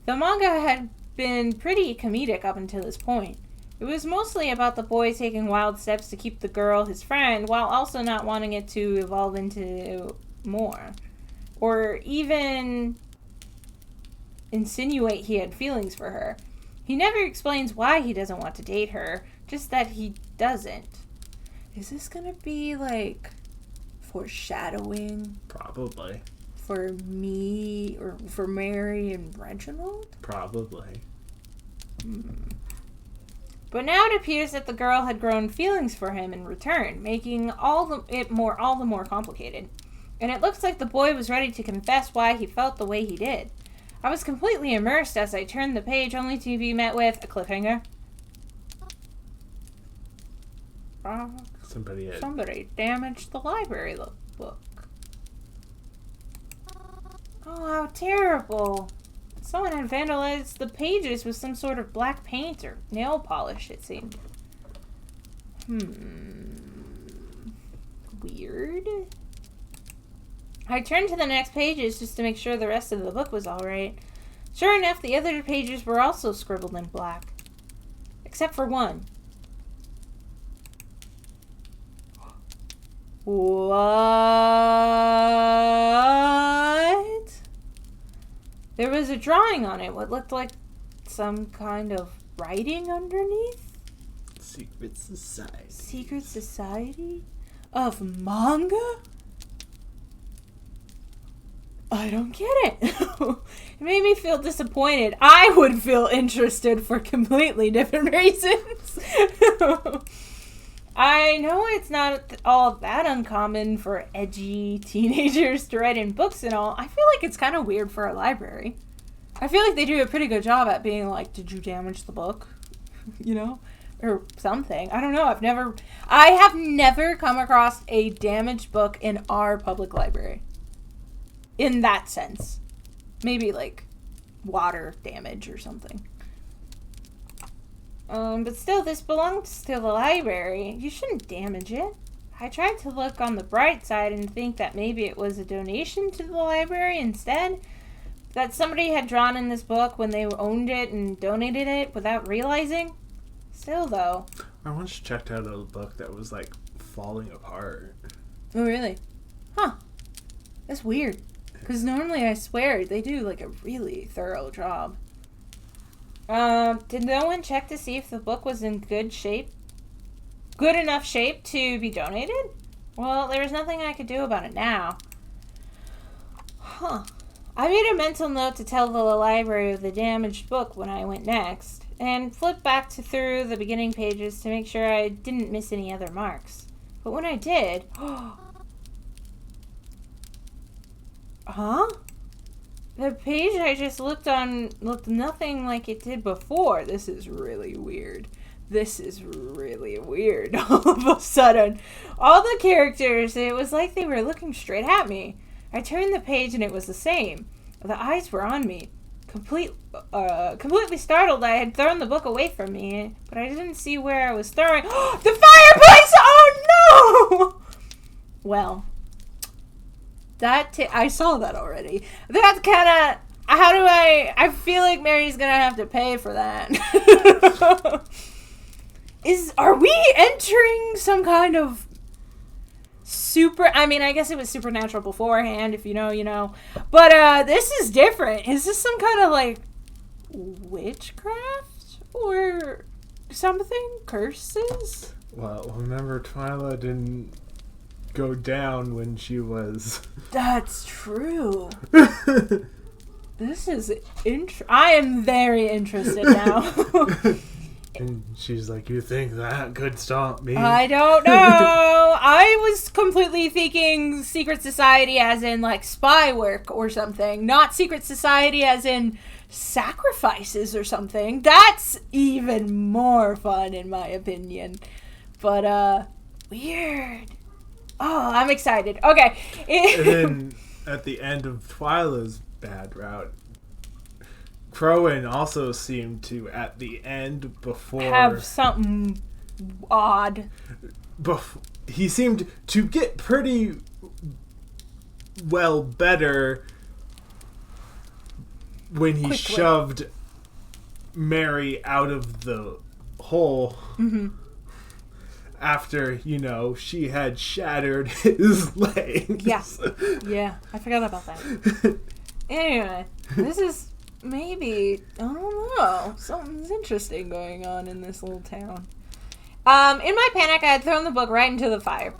Speaker 1: The manga had been pretty comedic up until this point. It was mostly about the boy taking wild steps to keep the girl his friend while also not wanting it to evolve into more. Or even insinuate he had feelings for her. He never explains why he doesn't want to date her, just that he doesn't. Is this gonna be like foreshadowing?
Speaker 2: Probably.
Speaker 1: For me, or for Mary and Reginald?
Speaker 2: Probably.
Speaker 1: But now it appears that the girl had grown feelings for him in return, making all the more complicated. And it looks like the boy was ready to confess why he felt the way he did. I was completely immersed as I turned the page, only to be met with a cliffhanger. Somebody damaged the library book. Oh, how terrible. Someone had vandalized the pages with some sort of black paint or nail polish, it seemed. Weird. I turned to the next pages just to make sure the rest of the book was alright. Sure enough, the other pages were also scribbled in black. Except for one. What? There was a drawing on it, what looked like some kind of writing underneath?
Speaker 2: Secret Society.
Speaker 1: Secret Society? Of manga? I don't get it. It made me feel disappointed. I would feel interested for completely different reasons. I know it's not all that uncommon for edgy teenagers to write in books and all. I feel like it's kind of weird for a library. I feel like they do a pretty good job at being like, did you damage the book? You know? Or something. I don't know. I have never come across a damaged book in our public library. In that sense. Maybe like water damage or something. But still, this belongs to the library. You shouldn't damage it. I tried to look on the bright side and think that maybe it was a donation to the library instead. That somebody had drawn in this book when they owned it and donated it without realizing. Still, though.
Speaker 2: I once checked out a book that was, like, falling apart.
Speaker 1: Oh, really? Huh. That's weird. Because normally, I swear, they do, like, a really thorough job. Did no one check to see if the book was in good shape? Good enough shape to be donated? Well, there was nothing I could do about it now. Huh. I made a mental note to tell the library of the damaged book when I went next. and flipped back through the beginning pages to make sure I didn't miss any other marks. But when I did... Huh? The page I just looked on looked nothing like it did before. This is really weird. All of a sudden. All the characters, it was like they were looking straight at me. I turned the page and it was the same. The eyes were on me. Completely startled, I had thrown the book away from me, but I didn't see where I was throwing. The fireplace! Oh no! Well, I saw that already. That's kind of... I feel like Mary's gonna have to pay for that. Are we entering some kind of I guess it was supernatural beforehand, if you know, you know. But this is different. Is this some kind of like witchcraft or something? Curses?
Speaker 2: Well, remember Twyla didn't go down when she was...
Speaker 1: That's true. This is I am very interested now.
Speaker 2: And she's like, you think that could stop me?
Speaker 1: I don't know. I was completely thinking secret society as in like spy work or something. Not secret society as in sacrifices or something. That's even more fun in my opinion. But, weird. Oh, I'm excited. Okay.
Speaker 2: And then at the end of Twyla's bad route, Crowan also seemed to, at the end, before...
Speaker 1: have something odd.
Speaker 2: He seemed to get pretty well better when he shoved Mary out of the hole.
Speaker 1: Mm-hmm.
Speaker 2: After, she had shattered his legs.
Speaker 1: Yeah, I forgot about that. Anyway, this is... maybe, I don't know, something's interesting going on in this little town. In my panic, I had thrown the book right into the fire.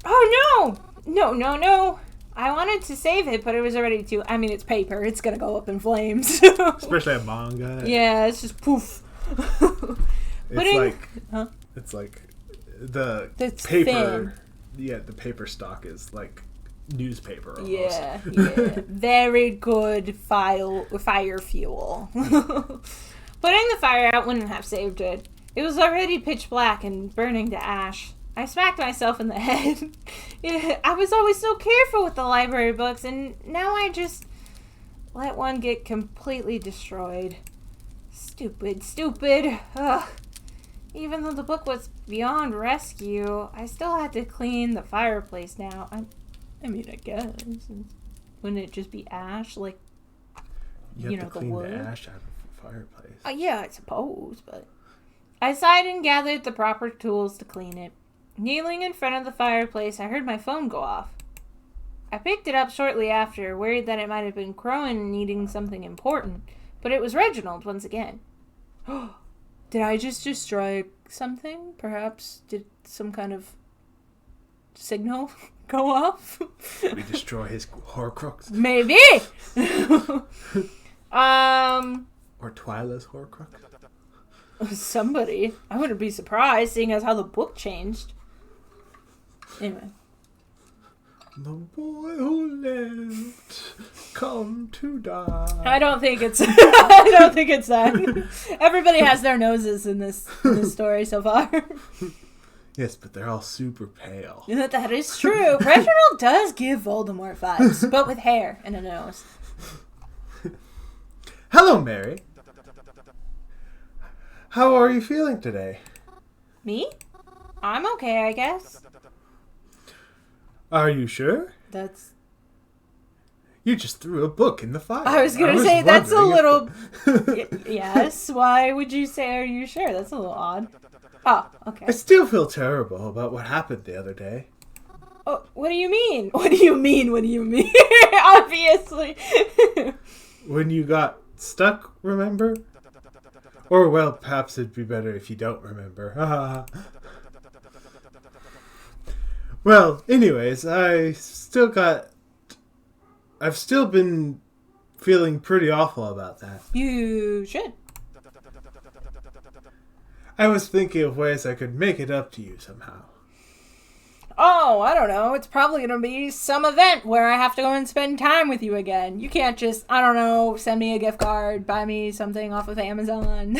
Speaker 1: Oh, no. I wanted to save it, but it was already it's paper. It's gonna go up in flames.
Speaker 2: Especially a manga.
Speaker 1: Yeah, it's just poof.
Speaker 2: It's like the paper. Thin. Yeah, the paper stock is like newspaper almost.
Speaker 1: Yeah. Very good fire fuel. Putting the fire out wouldn't have saved it. It was already pitch black and burning to ash. I smacked myself in the head. I was always so careful with the library books, and now I just let one get completely destroyed. Stupid. Ugh. Even though the book was beyond rescue, I still had to clean the fireplace now. I guess. Wouldn't it just be ash? Like,
Speaker 2: you have to clean the ash out of the fireplace.
Speaker 1: Yeah, I suppose, but... I sighed and gathered the proper tools to clean it. Kneeling in front of the fireplace, I heard my phone go off. I picked it up shortly after, worried that it might have been Crowan needing something important, but it was Reginald once again. Did I just destroy something? Perhaps did some kind of signal go off?
Speaker 2: We destroy his Horcrux?
Speaker 1: Maybe!
Speaker 2: Or Twyla's Horcrux?
Speaker 1: Somebody. I wouldn't be surprised, seeing as how the book changed. Anyway.
Speaker 2: The boy who lived come to die.
Speaker 1: I don't think it's that. Everybody has their noses in this story so far.
Speaker 2: Yes, but they're all super pale.
Speaker 1: That is true. Reginald does give Voldemort vibes, but with hair and a nose.
Speaker 2: Hello, Mary. How are you feeling today?
Speaker 1: Me? I'm okay, I guess.
Speaker 2: Are you sure? You just threw a book in the fire.
Speaker 1: I was going to say, that's a little... Yes, why would you say, are you sure? That's a little odd. Oh, okay.
Speaker 2: I still feel terrible about what happened the other day.
Speaker 1: Oh, what do you mean? What do you mean? Obviously.
Speaker 2: When you got stuck, remember? Or, well, perhaps it'd be better if you don't remember. Well, anyways, I've still been feeling pretty awful about that.
Speaker 1: You should.
Speaker 2: I was thinking of ways I could make it up to you somehow.
Speaker 1: Oh, I don't know. It's probably going to be some event where I have to go and spend time with you again. You can't just, I don't know, send me a gift card, buy me something off of Amazon.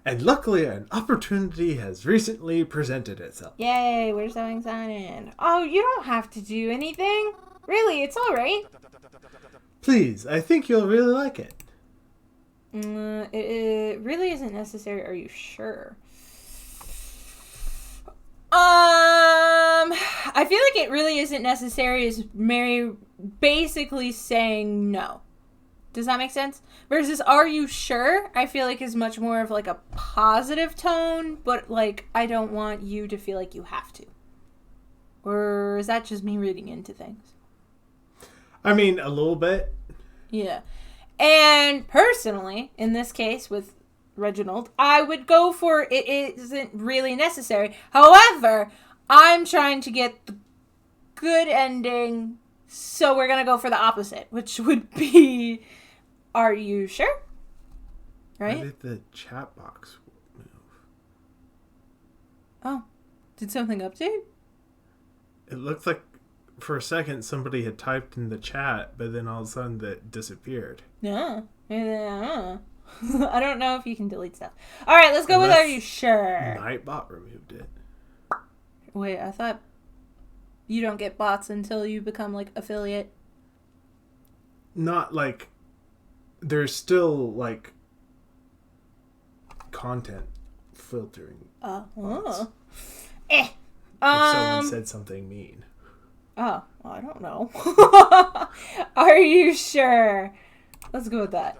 Speaker 2: And luckily, an opportunity has recently presented itself.
Speaker 1: Yay, we're so excited. Oh, you don't have to do anything. Really, it's all right.
Speaker 2: Please, I think you'll really like it.
Speaker 1: It really isn't necessary. Are you sure? I feel like it really isn't necessary is Mary basically saying no. Does that make sense? Versus are you sure? I feel like is much more of like a positive tone, but like I don't want you to feel like you have to. Or is that just me reading into things?
Speaker 2: I mean, a little bit.
Speaker 1: Yeah. And personally, in this case with Reginald, I would go for it isn't really necessary. However, I'm trying to get the good ending, so we're going to go for the opposite, which would be, are you sure? Right?
Speaker 2: Why did the chat box move?
Speaker 1: Oh, did something update?
Speaker 2: It looked like for a second somebody had typed in the chat, but then all of a sudden that disappeared.
Speaker 1: Yeah. I don't know if you can delete stuff. All right, let's go with are you sure?
Speaker 2: Nightbot removed it.
Speaker 1: Wait, I thought you don't get bots until you become like affiliate.
Speaker 2: Not like there's still like content filtering.
Speaker 1: If
Speaker 2: someone said something mean.
Speaker 1: Oh, well, I don't know. Are you sure? Let's go with that.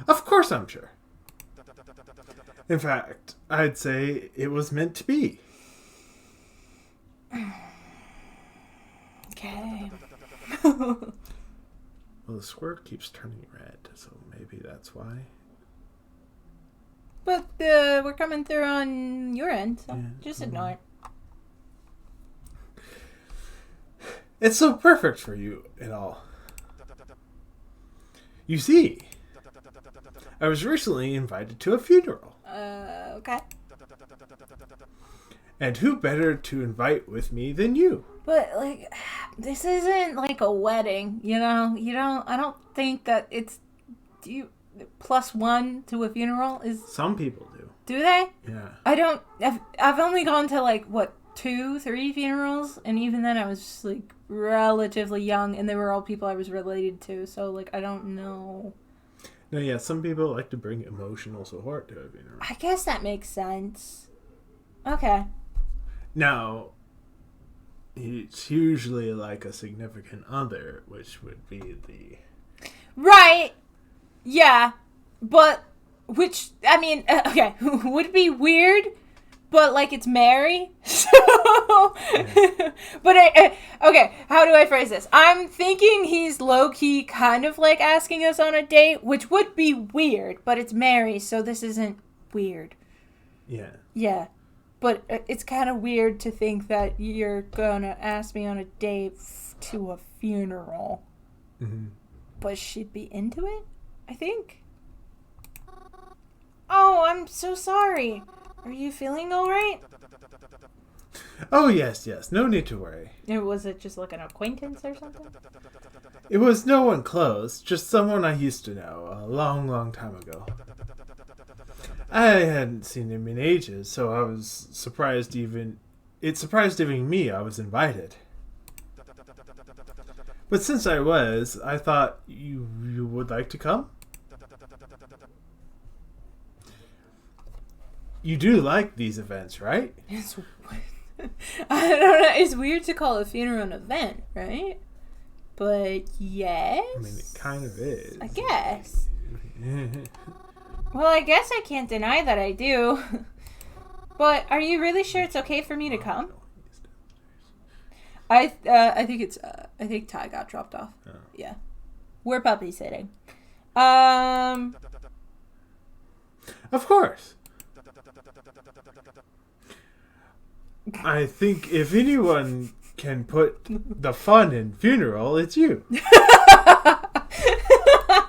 Speaker 2: Of course I'm sure. In fact, I'd say it was meant to be.
Speaker 1: Okay.
Speaker 2: Well, the squirt keeps turning red, so maybe that's why.
Speaker 1: But we're coming through on your end, so just ignore it.
Speaker 2: It's so perfect for you and all. You see, I was recently invited to a funeral.
Speaker 1: Okay.
Speaker 2: And who better to invite with me than you?
Speaker 1: But, like, this isn't like a wedding, you know? I don't think that it's, +1 to a funeral is...
Speaker 2: Some people do.
Speaker 1: Do they?
Speaker 2: Yeah.
Speaker 1: I've only gone to, like, 2, 3 funerals, and even then I was just, like, relatively young, and they were all people I was related to, so, like, I don't know.
Speaker 2: No, yeah, some people like to bring emotional support to a funeral.
Speaker 1: I guess that makes sense. Okay.
Speaker 2: Now, it's usually like a significant other, which would be the...
Speaker 1: Right! Yeah, but, which, I mean, okay, would be weird, but, like, it's Mary, so, but, okay, how do I phrase this? I'm thinking he's low-key kind of, like, asking us on a date, which would be weird, but it's Mary, so this isn't weird.
Speaker 2: Yeah.
Speaker 1: Yeah, but it's kind of weird to think that you're gonna ask me on a date to a funeral, but she'd be into it, I think. Oh, I'm so sorry. Are you feeling all right?
Speaker 2: Oh, yes. No need to worry.
Speaker 1: Was it just like an acquaintance or something?
Speaker 2: It was no one close, just someone I used to know a long time ago. I hadn't seen him in ages, so I was surprised it surprised even me I was invited. But since I was, I thought you would like to come? You do like these events, right?
Speaker 1: I don't know. It's weird to call a funeral an event, right? But yes.
Speaker 2: I mean, it kind of is.
Speaker 1: I guess. Well, I guess I can't deny that I do. But are you really sure it's okay for me to come? I think Ty got dropped off. Oh. Yeah. We're puppy sitting.
Speaker 2: Of course. I think if anyone can put the fun in funeral, it's you.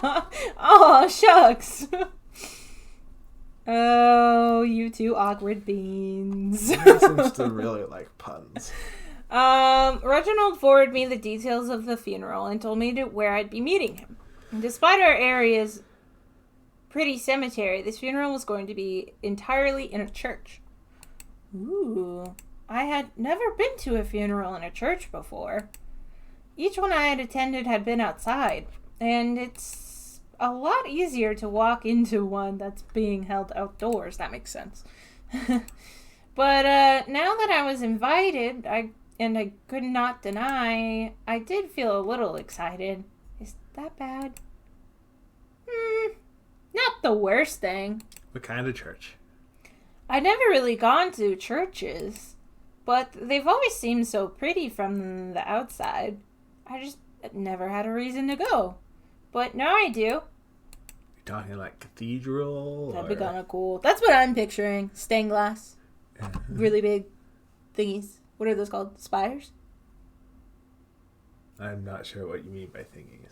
Speaker 1: Oh, shucks. Oh, you two awkward beans.
Speaker 2: He seems to really like puns.
Speaker 1: Reginald forwarded me the details of the funeral and told me where I'd be meeting him. And despite our area's pretty cemetery, this funeral was going to be entirely in a church. Ooh. I had never been to a funeral in a church before. Each one I had attended had been outside, and it's a lot easier to walk into one that's being held outdoors. That makes sense. But now that I was invited, I could not deny, I did feel a little excited. Is that bad? Not the worst thing.
Speaker 2: What kind of church?
Speaker 1: I'd never really gone to churches, but they've always seemed so pretty from the outside. I just never had a reason to go. But now I do.
Speaker 2: You're talking like cathedral?
Speaker 1: That'd be kind of cool. That's what I'm picturing. Stained glass. Really big thingies. What are those called? Spires?
Speaker 2: I'm not sure what you mean by thingies.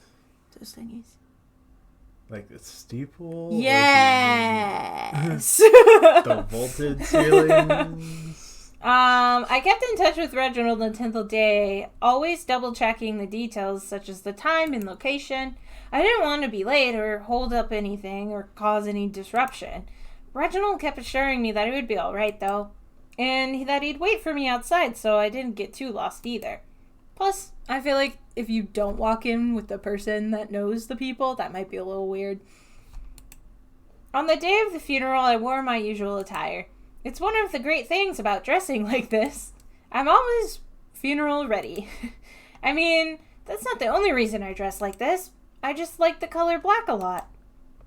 Speaker 1: Those thingies.
Speaker 2: Like the steeple?
Speaker 1: Yes!
Speaker 2: The vaulted ceilings?
Speaker 1: I kept in touch with Reginald until the day, always double checking the details such as the time and location. I didn't want to be late or hold up anything or cause any disruption. Reginald kept assuring me that it would be alright though, and that he'd wait for me outside so I didn't get too lost either. Plus, I feel like if you don't walk in with the person that knows the people, that might be a little weird. On the day of the funeral, I wore my usual attire. It's one of the great things about dressing like this. I'm always funeral ready. I mean, that's not the only reason I dress like this. I just like the color black a lot.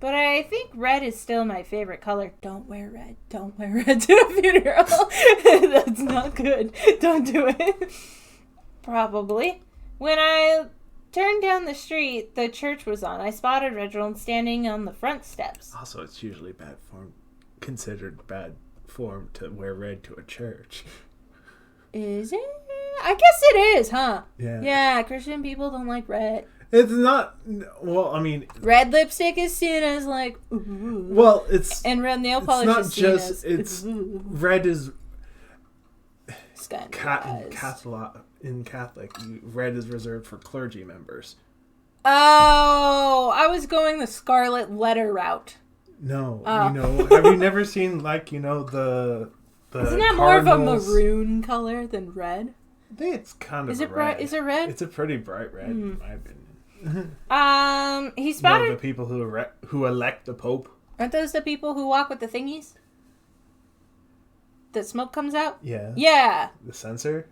Speaker 1: But I think red is still my favorite color. Don't wear red. Don't wear red to a funeral. That's not good. Don't do it. Probably. When I turned down the street the church was on, I spotted Reginald standing on the front steps.
Speaker 2: Also, it's usually considered bad form to wear red to a church.
Speaker 1: Is it? I guess it is, huh?
Speaker 2: Yeah.
Speaker 1: Yeah, Christian people don't like red.
Speaker 2: It's not, well, I mean...
Speaker 1: Red lipstick is seen as like, ooh.
Speaker 2: Well, it's...
Speaker 1: And red nail polish is seen as...
Speaker 2: It's
Speaker 1: ooh.
Speaker 2: red is...
Speaker 1: Scandalized.
Speaker 2: In Catholic, red is reserved for clergy members.
Speaker 1: Oh, I was going the scarlet letter route.
Speaker 2: No,
Speaker 1: Oh.
Speaker 2: have you never seen, like, the
Speaker 1: Isn't that
Speaker 2: Cardinals?
Speaker 1: more of a maroon color than red?
Speaker 2: I think it's kind of
Speaker 1: Is it bright? Is it red?
Speaker 2: It's a pretty bright red, in my opinion.
Speaker 1: He spotted...
Speaker 2: the people who elect the Pope.
Speaker 1: Aren't those the people who walk with the thingies? That smoke comes out?
Speaker 2: Yeah.
Speaker 1: Yeah.
Speaker 2: The censer?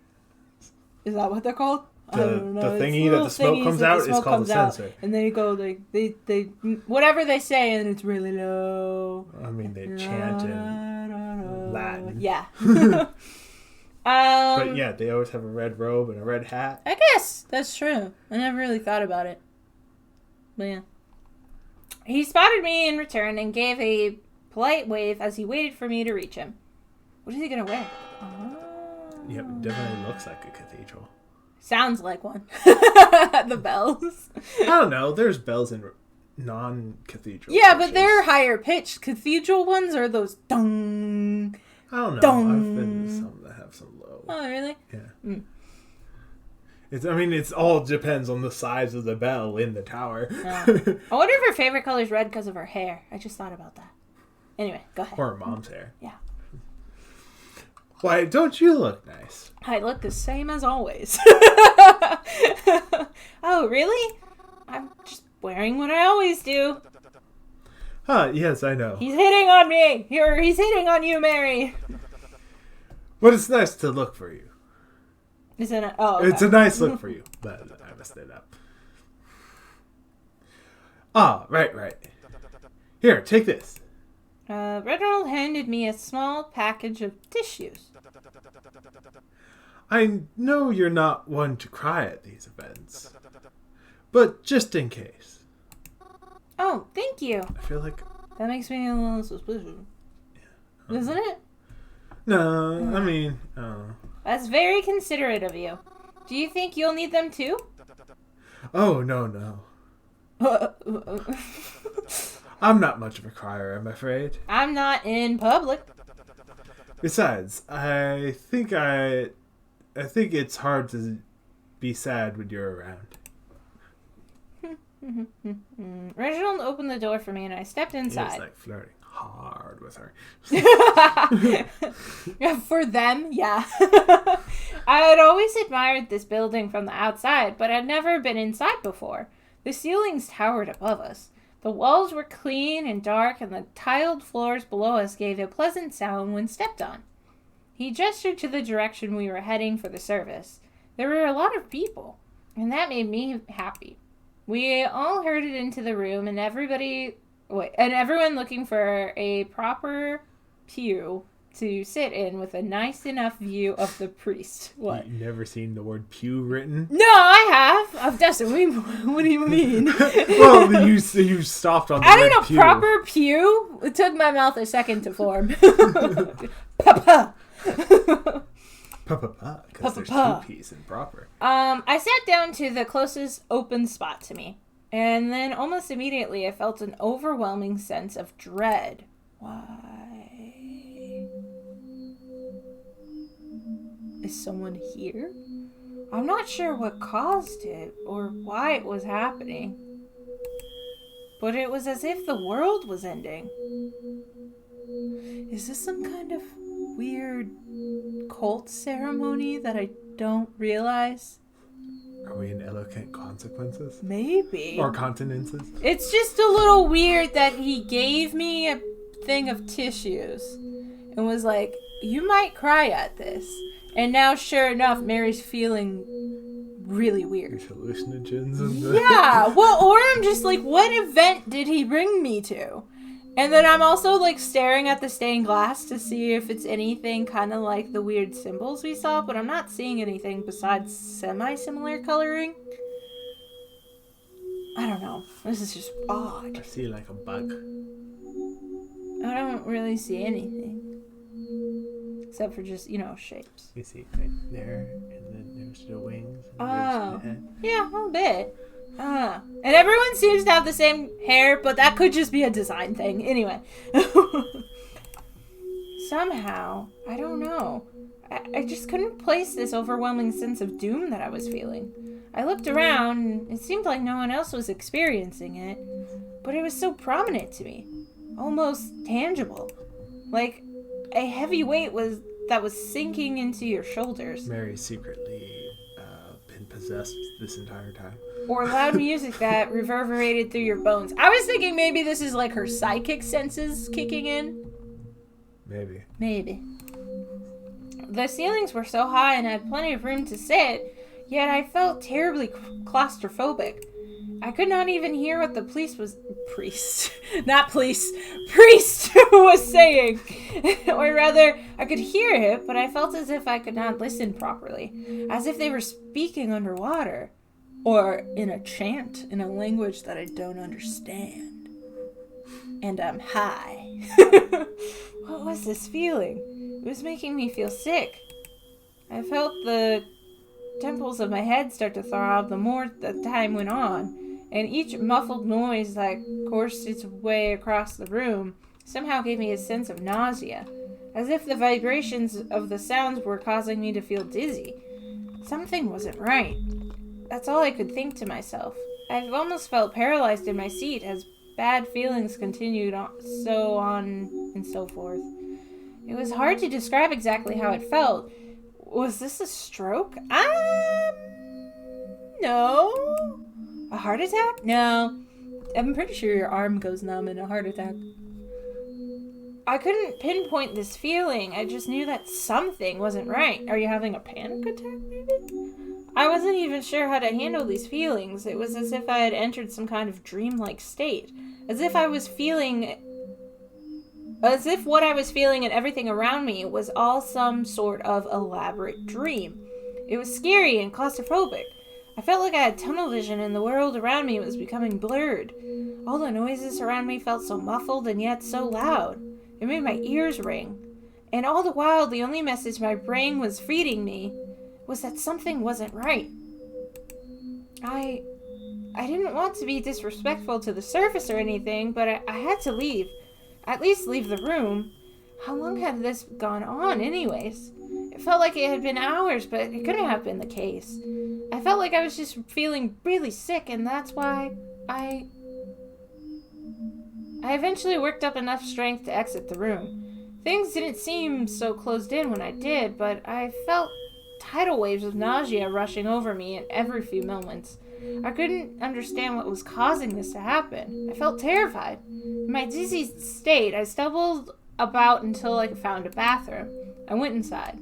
Speaker 1: Is that what they're called? I
Speaker 2: The
Speaker 1: don't know.
Speaker 2: thingy that the smoke comes out is called the censer.
Speaker 1: And they go like they whatever they say and it's really low.
Speaker 2: I mean, they chant in Latin.
Speaker 1: Yeah.
Speaker 2: But yeah, they always have a red robe and a red hat.
Speaker 1: I guess that's true. I never really thought about it. But yeah. He spotted me in return and gave a polite wave as he waited for me to reach him. What is he gonna wear? Oh.
Speaker 2: Yep, it definitely looks like a cathedral.
Speaker 1: Sounds like one. The bells.
Speaker 2: I don't know. There's bells in non-cathedral.
Speaker 1: Yeah,
Speaker 2: churches.
Speaker 1: but they're higher pitched. Cathedral ones are those dung.
Speaker 2: I don't know.
Speaker 1: Dung.
Speaker 2: I've been to some that have some low.
Speaker 1: Oh, really?
Speaker 2: Yeah.
Speaker 1: Mm.
Speaker 2: It's all depends on the size of the bell in the tower.
Speaker 1: I wonder if her favorite color is red because of her hair. I just thought about that. Anyway, go ahead.
Speaker 2: Or her mom's hair.
Speaker 1: Yeah.
Speaker 2: Why don't you look nice?
Speaker 1: I look the same as always. Oh, really? I'm just wearing what I always do.
Speaker 2: Huh, yes, I know.
Speaker 1: He's hitting on me. He's hitting on you, Mary.
Speaker 2: But it's nice to look for you.
Speaker 1: Is it? Oh, okay.
Speaker 2: It's a nice look for you. But I messed it up. Ah, right. Here, take this.
Speaker 1: Reginald handed me a small package of tissues.
Speaker 2: I know you're not one to cry at these events. But just in case.
Speaker 1: Oh, thank you.
Speaker 2: I feel like...
Speaker 1: That makes me a little suspicious. Yeah. Doesn't it?
Speaker 2: No, I mean...
Speaker 1: That's very considerate of you. Do you think you'll need them too?
Speaker 2: Oh, no. I'm not much of a crier, I'm afraid.
Speaker 1: I'm not in public.
Speaker 2: Besides, I think it's hard to be sad when you're around.
Speaker 1: Reginald opened the door for me and I stepped inside.
Speaker 2: He was like flirting hard with her.
Speaker 1: For them, yeah. I had always admired this building from the outside, but had never been inside before. The ceilings towered above us. The walls were clean and dark, and the tiled floors below us gave a pleasant sound when stepped on. He gestured to the direction we were heading for the service. There were a lot of people, and that made me happy. We all herded into the room, and everyone looking for a proper pew to sit in with a nice enough view of the priest. What?
Speaker 2: You've never seen the word pew written?
Speaker 1: No, I have. Dustin, what do you mean?
Speaker 2: Well, you stopped on the word
Speaker 1: know,
Speaker 2: pew.
Speaker 1: proper pew? It took my mouth a second to form. Papa.
Speaker 2: Papa, because there's two P's in proper.
Speaker 1: I sat down to the closest open spot to me, and then almost immediately I felt an overwhelming sense of dread. Why? Is someone here? I'm not sure what caused it or why it was happening, but it was as if the world was ending. Is this some kind of weird cult ceremony that I don't realize?
Speaker 2: Are we in eloquent consequences?
Speaker 1: Maybe.
Speaker 2: Or continences?
Speaker 1: It's just a little weird that he gave me a thing of tissues and was like, you might cry at this. And now, sure enough, Mary's feeling really weird.
Speaker 2: Hallucinogens and the...
Speaker 1: Yeah, well, or I'm just like, what event did he bring me to? And then I'm also like staring at the stained glass to see if it's anything kind of like the weird symbols we saw, but I'm not seeing anything besides semi-similar coloring. I don't know. This is just odd.
Speaker 2: I see like a bug.
Speaker 1: I don't really see anything. Except for just, shapes.
Speaker 2: You see right there, and then there's the wings, and there's the head.
Speaker 1: Yeah, a little bit. And everyone seems to have the same hair, but that could just be a design thing. Anyway. Somehow, I don't know. I just couldn't place this overwhelming sense of doom that I was feeling. I looked around, and it seemed like no one else was experiencing it, but it was so prominent to me. Almost tangible. Like a heavy weight that was sinking into your shoulders.
Speaker 2: Mary's secretly been possessed this entire time.
Speaker 1: Or loud music that reverberated through your bones. I was thinking maybe this is like her psychic senses kicking in. Maybe. The ceilings were so high and I had plenty of room to sit, yet I felt terribly claustrophobic. I could not even hear what the priest was saying. Or rather, I could hear it, but I felt as if I could not listen properly. As if they were speaking underwater. Or in a chant in a language that I don't understand. And I'm high. What was this feeling? It was making me feel sick. I felt the temples of my head start to throb the more the time went on, and each muffled noise that coursed its way across the room somehow gave me a sense of nausea, as if the vibrations of the sounds were causing me to feel dizzy. Something wasn't right. That's all I could think to myself. I almost felt paralyzed in my seat as bad feelings continued on and so forth. It was hard to describe exactly how it felt. Was this a stroke? No. A heart attack? No. I'm pretty sure your arm goes numb in a heart attack. I couldn't pinpoint this feeling. I just knew that something wasn't right. Are you having a panic attack, maybe? I wasn't even sure how to handle these feelings. It was as if I had entered some kind of dreamlike state. As if what I was feeling and everything around me was all some sort of elaborate dream. It was scary and claustrophobic. I felt like I had tunnel vision and the world around me was becoming blurred. All the noises around me felt so muffled and yet so loud. It made my ears ring. And all the while, the only message my brain was feeding me was that something wasn't right. I I didn't want to be disrespectful to the surface or anything, but I had to leave. At least leave the room. How long had this gone on anyways? It felt like it had been hours, but it couldn't have been the case. I felt like I was just feeling really sick, and that's why I eventually worked up enough strength to exit the room. Things didn't seem so closed in when I did, but I felt tidal waves of nausea rushing over me at every few moments. I couldn't understand what was causing this to happen. I felt terrified. In my dizzy state, I stumbled about until I found a bathroom. I went inside.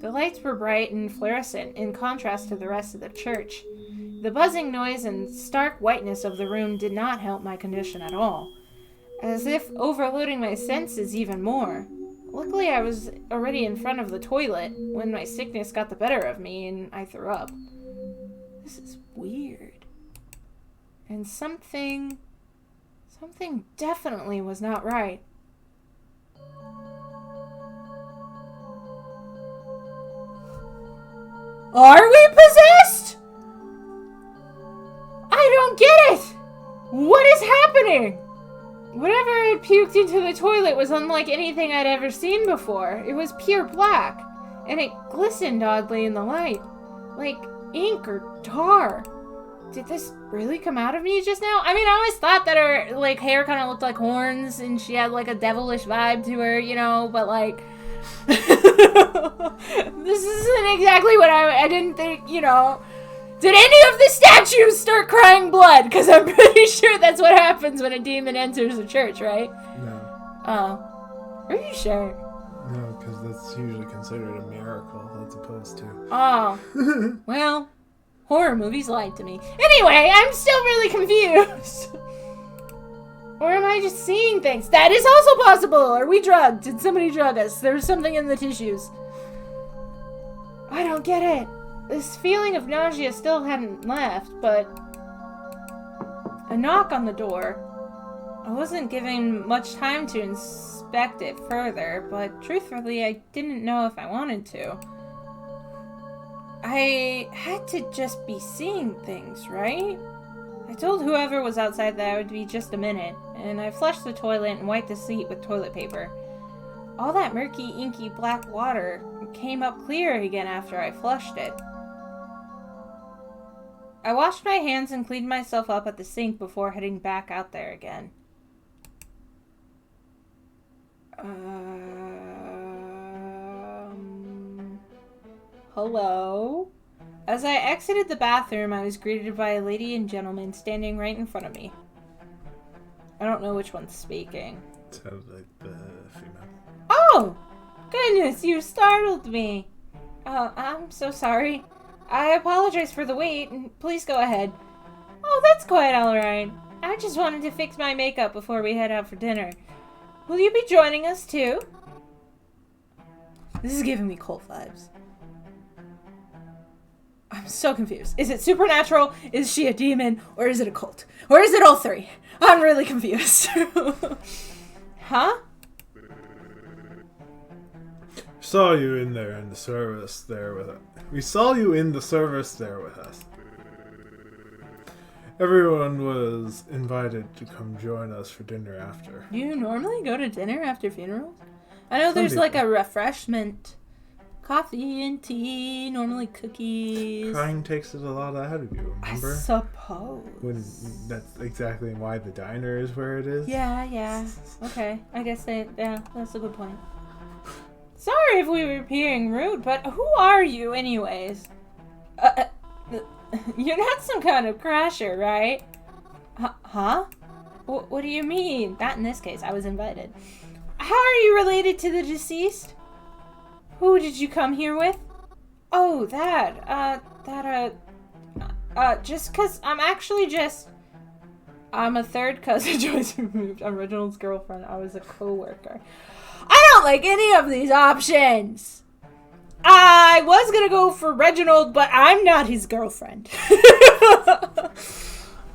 Speaker 1: The lights were bright and fluorescent, in contrast to the rest of the church. The buzzing noise and stark whiteness of the room did not help my condition at all, as if overloading my senses even more. Luckily, I was already in front of the toilet when my sickness got the better of me and I threw up. This is weird. And something definitely was not right. Are we possessed? I don't get it! What is happening? Whatever had puked into the toilet was unlike anything I'd ever seen before. It was pure black, and it glistened oddly in the light, like ink or tar. Did this really come out of me just now? I mean, I always thought that her, like, hair kind of looked like horns, and she had, like, a devilish vibe to her, you know, but, like... this isn't exactly what I didn't think, you know... Did any of the statues start crying blood? Because I'm pretty sure that's what happens when a demon enters a church, right?
Speaker 2: No.
Speaker 1: Oh. Are you sure?
Speaker 2: No, because that's usually considered a miracle as opposed to...
Speaker 1: Oh. Well, horror movies lied to me. Anyway, I'm still really confused. Or am I just seeing things? That is also possible. Are we drugged? Did somebody drug us? There's something in the tissues. I don't get it. This feeling of nausea still hadn't left, but a knock on the door. I wasn't given much time to inspect it further, but truthfully, I didn't know if I wanted to. I had to just be seeing things, right? I told whoever was outside that I would be just a minute, and I flushed the toilet and wiped the seat with toilet paper. All that murky, inky black water came up clear again after I flushed it. I washed my hands and cleaned myself up at the sink before heading back out there again. Hello? As I exited the bathroom, I was greeted by a lady and gentleman standing right in front of me. I don't know which one's speaking.
Speaker 2: Sounds like the female.
Speaker 1: Oh! Goodness, you startled me. I'm so sorry. I apologize for the wait, and please go ahead. Oh, that's quite alright. I just wanted to fix my makeup before we head out for dinner. Will you be joining us too? This is giving me cult vibes. I'm so confused. Is it supernatural? Is she a demon? Or is it a cult? Or is it all three? I'm really confused. Huh?
Speaker 2: Saw you in there in the service there with us. We saw you in the service there with us. Everyone was invited to come join us for dinner after.
Speaker 1: Do you normally go to dinner after funerals? I know there's
Speaker 2: Some
Speaker 1: like a
Speaker 2: people.
Speaker 1: refreshment. Coffee and tea, normally cookies.
Speaker 2: Crying takes it a lot out of you, remember?
Speaker 1: I suppose.
Speaker 2: When that's exactly why the diner is where it is.
Speaker 1: Yeah. Okay. I guess that's a good point. Sorry if we were appearing rude, but who are you anyways? You're not some kind of crasher, right? Huh? What do you mean? Not in this case. I was invited. How are you related to the deceased? Who did you come here with? Oh, just 'cause I'm a third cousin Joyce removed. I'm Reginald's girlfriend. I was a co-worker. I don't like any of these options. I was gonna go for Reginald, but I'm not his girlfriend. And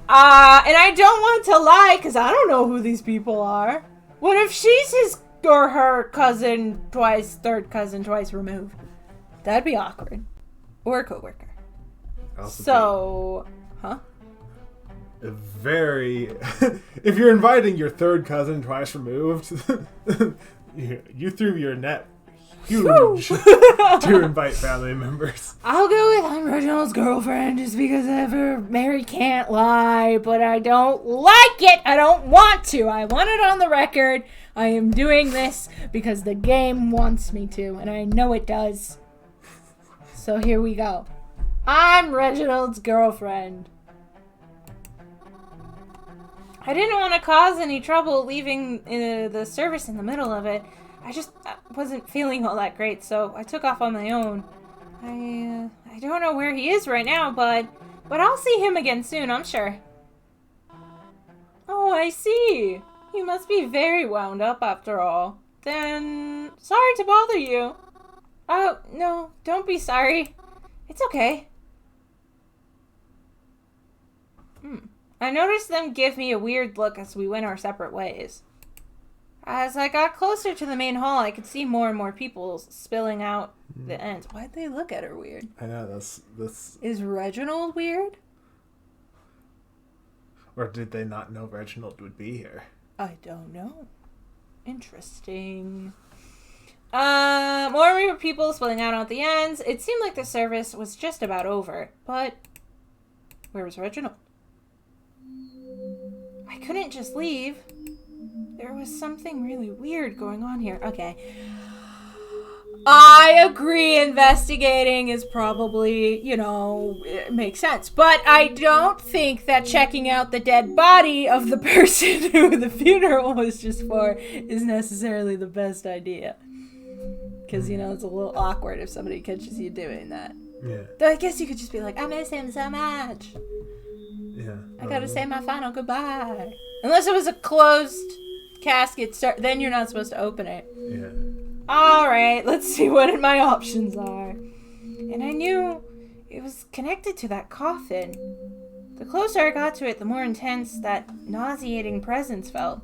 Speaker 1: I don't want to lie, because I don't know who these people are. What if she's his or her cousin twice, third cousin twice removed? That'd be awkward. Or a coworker. Huh?
Speaker 2: very... if you're inviting your third cousin twice removed, you threw your net huge to invite family members.
Speaker 1: I'll go with I'm Reginald's girlfriend just because Mary can't lie, but I don't like it. I don't want to. I want it on the record. I am doing this because the game wants me to, and I know it does. So here we go. I'm Reginald's girlfriend. I didn't want to cause any trouble leaving the service in the middle of it. I wasn't feeling all that great, so I took off on my own. I don't know where he is right now, but I'll see him again soon, I'm sure. Oh, I see. You must be very wound up after all. Then, sorry to bother you. Oh, no, don't be sorry. It's okay. I noticed them give me a weird look as we went our separate ways. As I got closer to the main hall, I could see more and more people spilling out the ends. Why'd they look at her weird?
Speaker 2: I know, this...
Speaker 1: Is Reginald weird?
Speaker 2: Or did they not know Reginald would be here?
Speaker 1: I don't know. Interesting. More people spilling out at the ends. It seemed like the service was just about over. But where was Reginald? I couldn't just leave. There was something really weird going on here. Okay. I agree investigating is probably, it makes sense. But I don't think that checking out the dead body of the person who the funeral was just for is necessarily the best idea. Because, it's a little awkward if somebody catches you doing that.
Speaker 2: Yeah.
Speaker 1: Though I guess you could just be like, I miss him so much.
Speaker 2: Yeah.
Speaker 1: I gotta say my final goodbye. Unless it was a closed casket, then you're not supposed to open it.
Speaker 2: Yeah.
Speaker 1: Alright, let's see what my options are. And I knew it was connected to that coffin. The closer I got to it, the more intense that nauseating presence felt.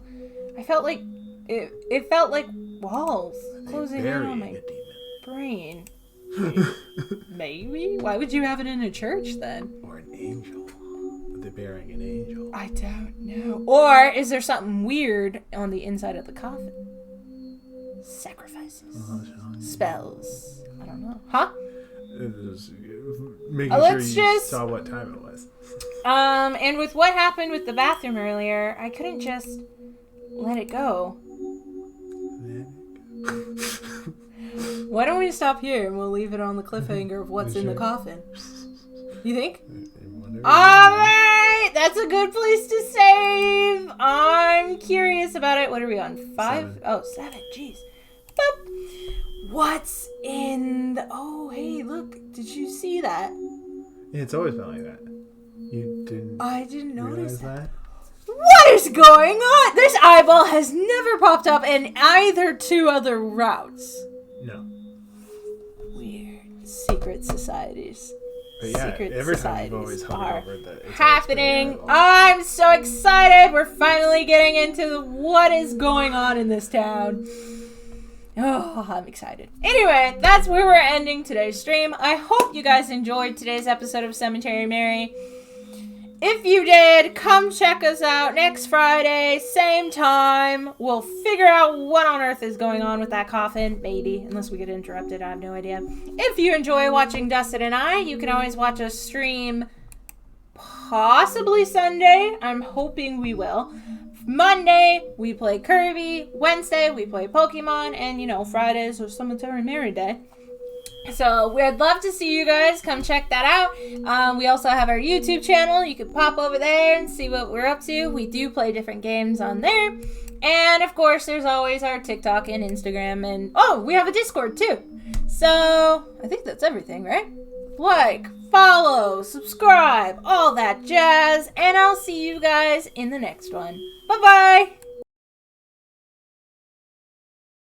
Speaker 1: I felt like it felt like walls closing in on my brain. Maybe? Why would you have it in a church then?
Speaker 2: Or an angel. They're burying an angel.
Speaker 1: I don't know. Or is there something weird on the inside of the coffin? Sacrifices. Spells. I don't know. Huh?
Speaker 2: It was making sure you saw what time it was.
Speaker 1: And with what happened with the bathroom earlier, I couldn't just let it go. Why don't we stop here and we'll leave it on the cliffhanger of what's in the coffin? You think? Alright! That's a good place to save! I'm curious about it. What are we on? 5? 7. Oh, 7. Jeez. Boop. What's in the... Oh, hey, look. Did you see that?
Speaker 2: Yeah, it's always been like that. You didn't...
Speaker 1: I didn't notice that.
Speaker 2: What
Speaker 1: What is going on? This eyeball has never popped up in either two other routes.
Speaker 2: No.
Speaker 1: Weird. Secret societies.
Speaker 2: But yeah,
Speaker 1: Secret
Speaker 2: every time
Speaker 1: societies
Speaker 2: you've always hovered over the
Speaker 1: happening. I'm so excited. We're finally getting into what is going on in this town. Oh, I'm excited. Anyway, that's where we're ending today's stream. I hope you guys enjoyed today's episode of Cemetery Mary. If you did, come check us out next Friday, same time. We'll figure out what on earth is going on with that coffin. Maybe, unless we get interrupted. I have no idea. If you enjoy watching Dustin and I, you can always watch us stream possibly Sunday. I'm hoping we will. Monday, we play Kirby. Wednesday, we play Pokemon. And, you know, Fridays are Cemetery Mary Day. So, we'd love to see you guys. Come check that out. We also have our YouTube channel. You can pop over there and see what we're up to. We do play different games on there. And, of course, there's always our TikTok and Instagram. And, oh, we have a Discord, too. So, I think that's everything, right? Like, follow, subscribe, all that jazz. And I'll see you guys in the next one. Bye-bye!